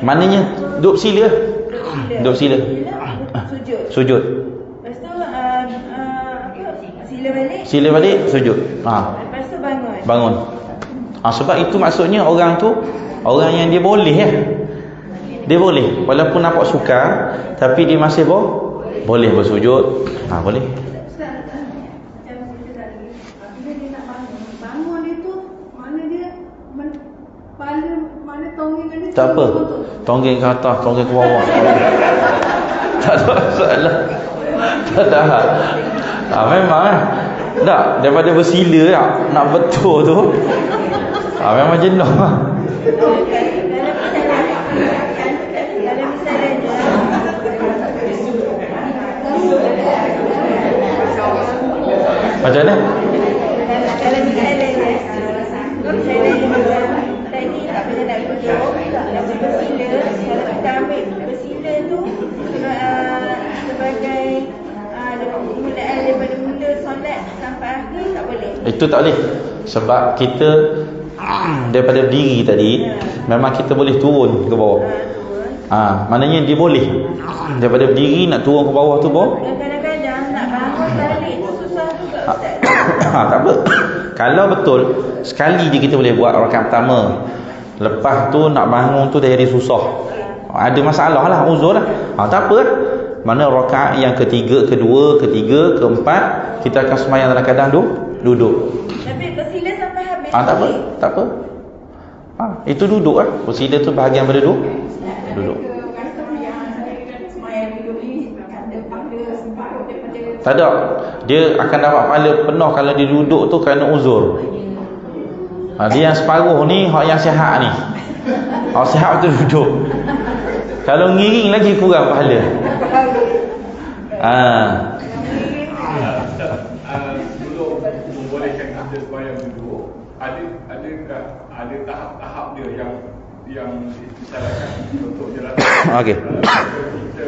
maknanya duduk sila. Duduk sila. Sujud. Lepas tu sila balik, sujud. Lepas tu Bangun. Sebab itu maksudnya orang tu orang yang dia boleh ya. Dia boleh walaupun nampak sukar, tapi dia masih boleh bersujud. Boleh. Tak apa. Tonggeng ke atas, tonggeng ke bawah. Tak ada masalah. Tak ada. Memang tak, daripada bersila tak, nak betul tu. Memang jenuh. Macam mana? Kalau misalnya tadi tak pernah nak duduk, nak bersila. Kalau kita ambil bersila tu sebagai permulaan daripada mula solat sampai akhir, tak boleh. Itu tak boleh. Sebab kita daripada berdiri tadi, memang kita boleh turun ke bawah. Maknanya dia boleh. Daripada berdiri nak turun ke bawah tu bawah. Kadang-kadang nak bangun balik tu susah juga Ustaz. Tak apa. Kalau betul sekali je kita boleh buat rakaat pertama. Lepas tu nak bangun tu dah jadi susah. Ada masalah lah, uzur lah. Tak apa lah. Mana rakaat yang ketiga, kedua, ketiga, keempat, kita akan sembahyang dalam keadaan duduk. Tapi bersila sampai habis. Tak apa, tak apa. Itu duduk lah. Bersila tu bahagian pada duduk. Tak ada. Dia akan dapat pahala penuh kalau dia duduk tu kerana uzur. Dia yang separuh ni, hak yang sihat ni. Hak sihat tu duduk. Kalau ngiring lagi kurang pahala. Sebelum membolehkan kita sembahyang duduk, ada tahap-tahap dia yang disarankan untuk jalan. Okey. Kita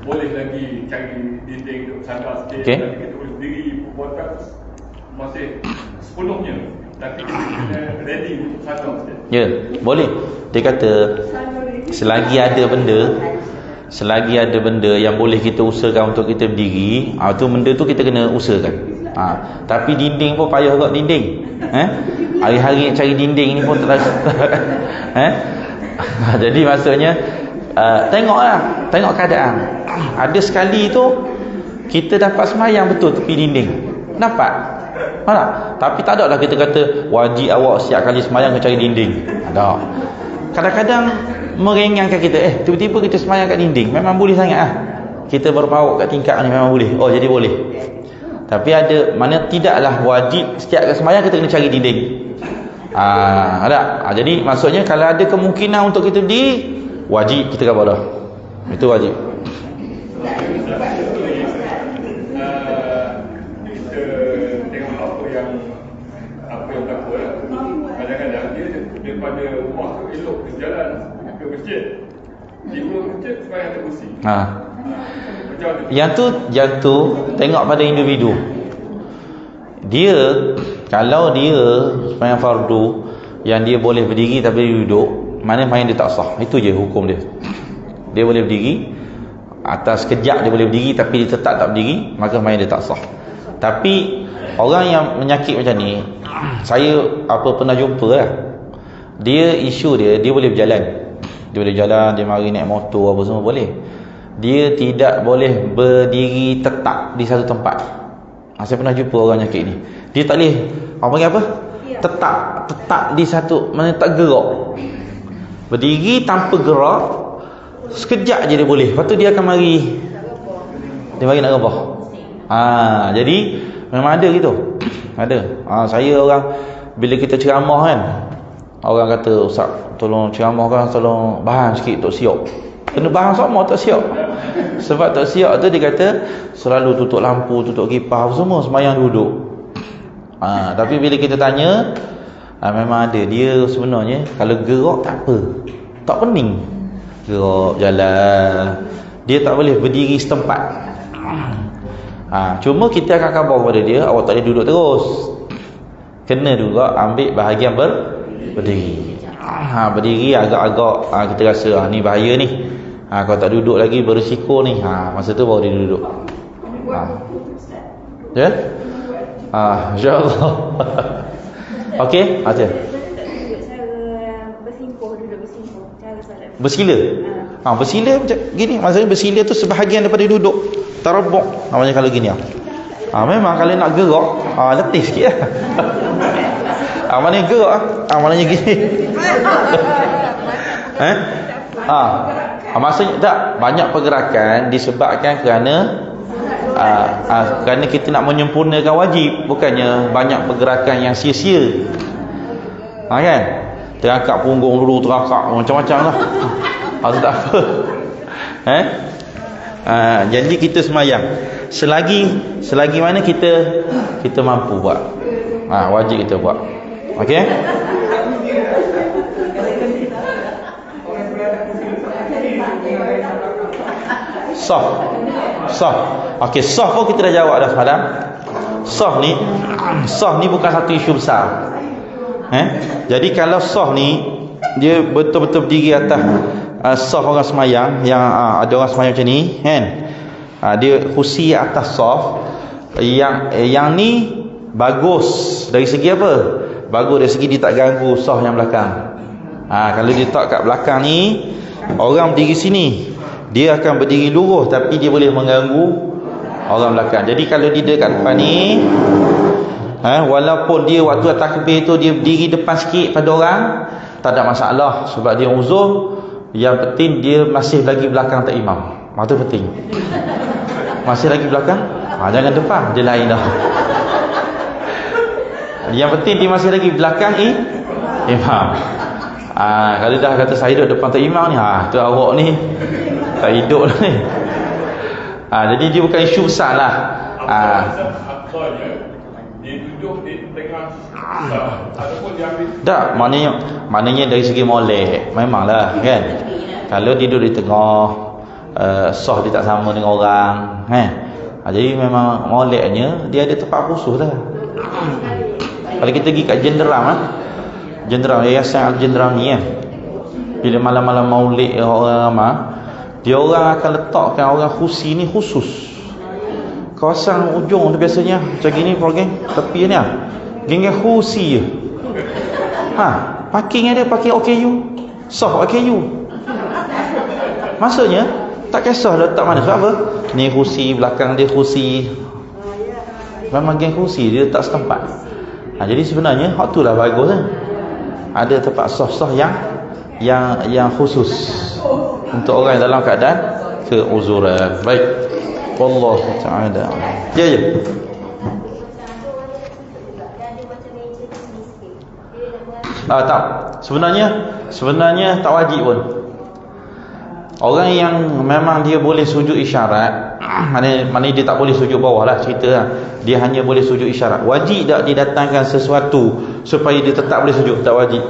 boleh lagi cari dinding untuk sandar sikit. Okey. Tapi kita boleh berdiri perbuatan masih sepenuhnya. Tapi kita kena ready untuk sandar sikit. Ya, boleh. Dia kata selagi ada benda yang boleh kita usahakan untuk kita berdiri, tu benda tu kita kena usahakan. Tapi dinding pun payah agak dinding. Hari-hari cari dinding ni pun jadi maksudnya tengoklah, tengok keadaan. Ada sekali tu kita dapat sembahyang betul tepi dinding. Dapat. Tapi tak ada lah kita kata wajib awak setiap kali sembahyang kena cari dinding. Tak. Kadang-kadang meringankan kita, tiba-tiba kita sembahyang kat dinding, memang boleh sangat lah. Kita berpaut kat tingkap ni memang boleh. Jadi boleh. Tapi ada mana tidaklah wajib setiap kali sembahyang kita kena cari dinding. Ada. Jadi maksudnya kalau ada kemungkinan untuk kita berdiri, wajib kita kabarah. Itu wajib. Kita tengok apa yang berlaku lah. Kadang-kadang dia daripada rumah tu elok ke jalan ke masjid. Di luar masjid sembahyang tak kursi. Macam Yang tu tengok pada individu. Dia kalau dia sembahyang fardu yang dia boleh berdiri tapi dia duduk, mana main dia tak sah. Itu je hukum dia. Dia boleh berdiri atas kejap, dia boleh berdiri tapi dia tetap tak berdiri, maka main dia tak sah. Tapi orang yang menyakit macam ni, saya pernah jumpa lah. Dia isu dia boleh berjalan. Dia boleh jalan, dia mari naik motor apa semua boleh. Dia tidak boleh berdiri tetap di satu tempat. Saya pernah jumpa orang nyakit ni. Dia tak boleh panggil apa? Tetap di satu, mana tak gerak. Berdiri tanpa gerak, sekejap je dia boleh. Lepas tu dia akan mari. Dia mari nak rebah. Jadi memang ada gitu. Ada. Saya orang bila kita ceramah kan, orang kata, "Ustaz, tolong ceramah kan, tolong bahan sikit Tok Siok." Kena bahan sama tak siap. Sebab tak siap tu dia kata selalu tutup lampu, tutup kipas semua sembahyang duduk. Tapi bila kita tanya, memang ada. Dia sebenarnya kalau gerak tak apa, tak pening. Gerak jalan, dia tak boleh berdiri setempat. Cuma kita akan khabar kepada dia, awak tak boleh duduk terus. Kena juga ambil bahagian berdiri. Berdiri agak-agak kita rasa ni bahaya ni. Kalau tak duduk lagi berisiko ni. Masa tu baru dia duduk. Ya? InsyaAllah. Okey, ada. Bersila. Bersila macam gini. Maksudnya bersila tu sebahagian daripada duduk. Tarabuk namanya kalau gini. Memang kalau nak gerak, letih sikit lah. Maknanya gerak, maknanya gini. Maksudnya tak, banyak pergerakan disebabkan kerana kita nak menyempurnakan wajib, bukannya banyak pergerakan yang sia-sia. Kan? Terangkat punggung dulu, terangkat macam-macam lah. Itu tak apa. Jadi kita semayang selagi mana kita mampu buat. Wajib kita buat. Okey? Sah. Okey, sah pun kita dah jawab dah semalam. Sah ni bukan satu isu besar. Jadi kalau sah ni dia betul-betul berdiri atas sah orang semayang, yang ada orang semayang macam ni kan, dia kursi atas sah, yang ni bagus dari segi apa? Bagus dari segi dia tak ganggu sah yang belakang. Kalau dia tak kat belakang ni, orang berdiri sini, dia akan berdiri lurus tapi dia boleh mengganggu orang belakang. Jadi kalau dia dekat depan ni, walaupun dia waktu takbir tu dia berdiri depan sikit pada orang, tak ada masalah sebab dia uzur. Yang penting dia masih lagi belakang tak imam. Itu penting. Masih lagi belakang, jangan depan, dia lain dah. Yang penting dia masih lagi belakang imam. Kalau dah kata saya duduk depan tak imam ni, tu awak ni tak hidup lah ni. Jadi dia bukan isu besar lah. Dia duduk di tengah. Ataupun dia ambil. Tak, maknanya dari segi molek memanglah kan. Kalau dia duduk di tengah, sah dia tak sama dengan orang kan. Jadi memang moleknya dia ada tempat khusus lah. Kalau kita pergi kat Jenderam, Yayasan Al-Jenderam ni bila malam-malam maulid orang ramai, dia orang akan letakkan orang kursi ni khusus. Kawasan ujung tu biasanya macam gini program tepi ni geng kursi je. Parking ada, parking OKU, soft OKU. Maksudnya tak kisah letak mana. Sebab apa? Ni kursi, belakang dia kursi. Memang geng kursi dia letak setempat. Jadi sebenarnya hak tu lah bagus kan. Ada tempat soft-soft yang khusus untuk orang yang dalam keadaan keuzuran. Baik. Wallahu ta'ala. Ya. Tak. Sebenarnya tak wajib pun. Orang yang memang dia boleh sujud isyarat, mana dia tak boleh sujud bawah lah cerita lah. Dia hanya boleh sujud isyarat. Wajib tak didatangkan sesuatu supaya dia tetap boleh sujud? Tak wajib.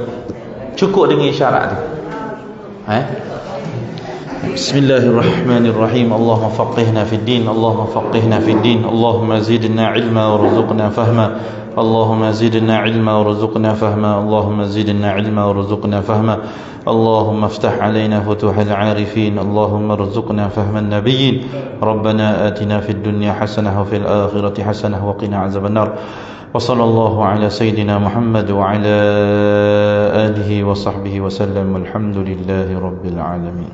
Cukup dengan isyarat tu. Bismillahirrahmanirrahim. Allahumma faqihna fid din, Allahumma faqihna fid din, Allahumma zidna ilma warzuqna fahma, Allahumma zidna ilma warzuqna fahma, Allahumma zidna ilma warzuqna fahma, اللهم افتح علينا فتوح العارفين، اللهم ارزقنا فهم النبيين، ربنا آتنا في الدنيا حسنة وفي الآخرة حسنة وقنا عذاب النار، وصلى الله على سيدنا محمد وعلى آله وصحبه وسلم، والحمد لله رب العالمين.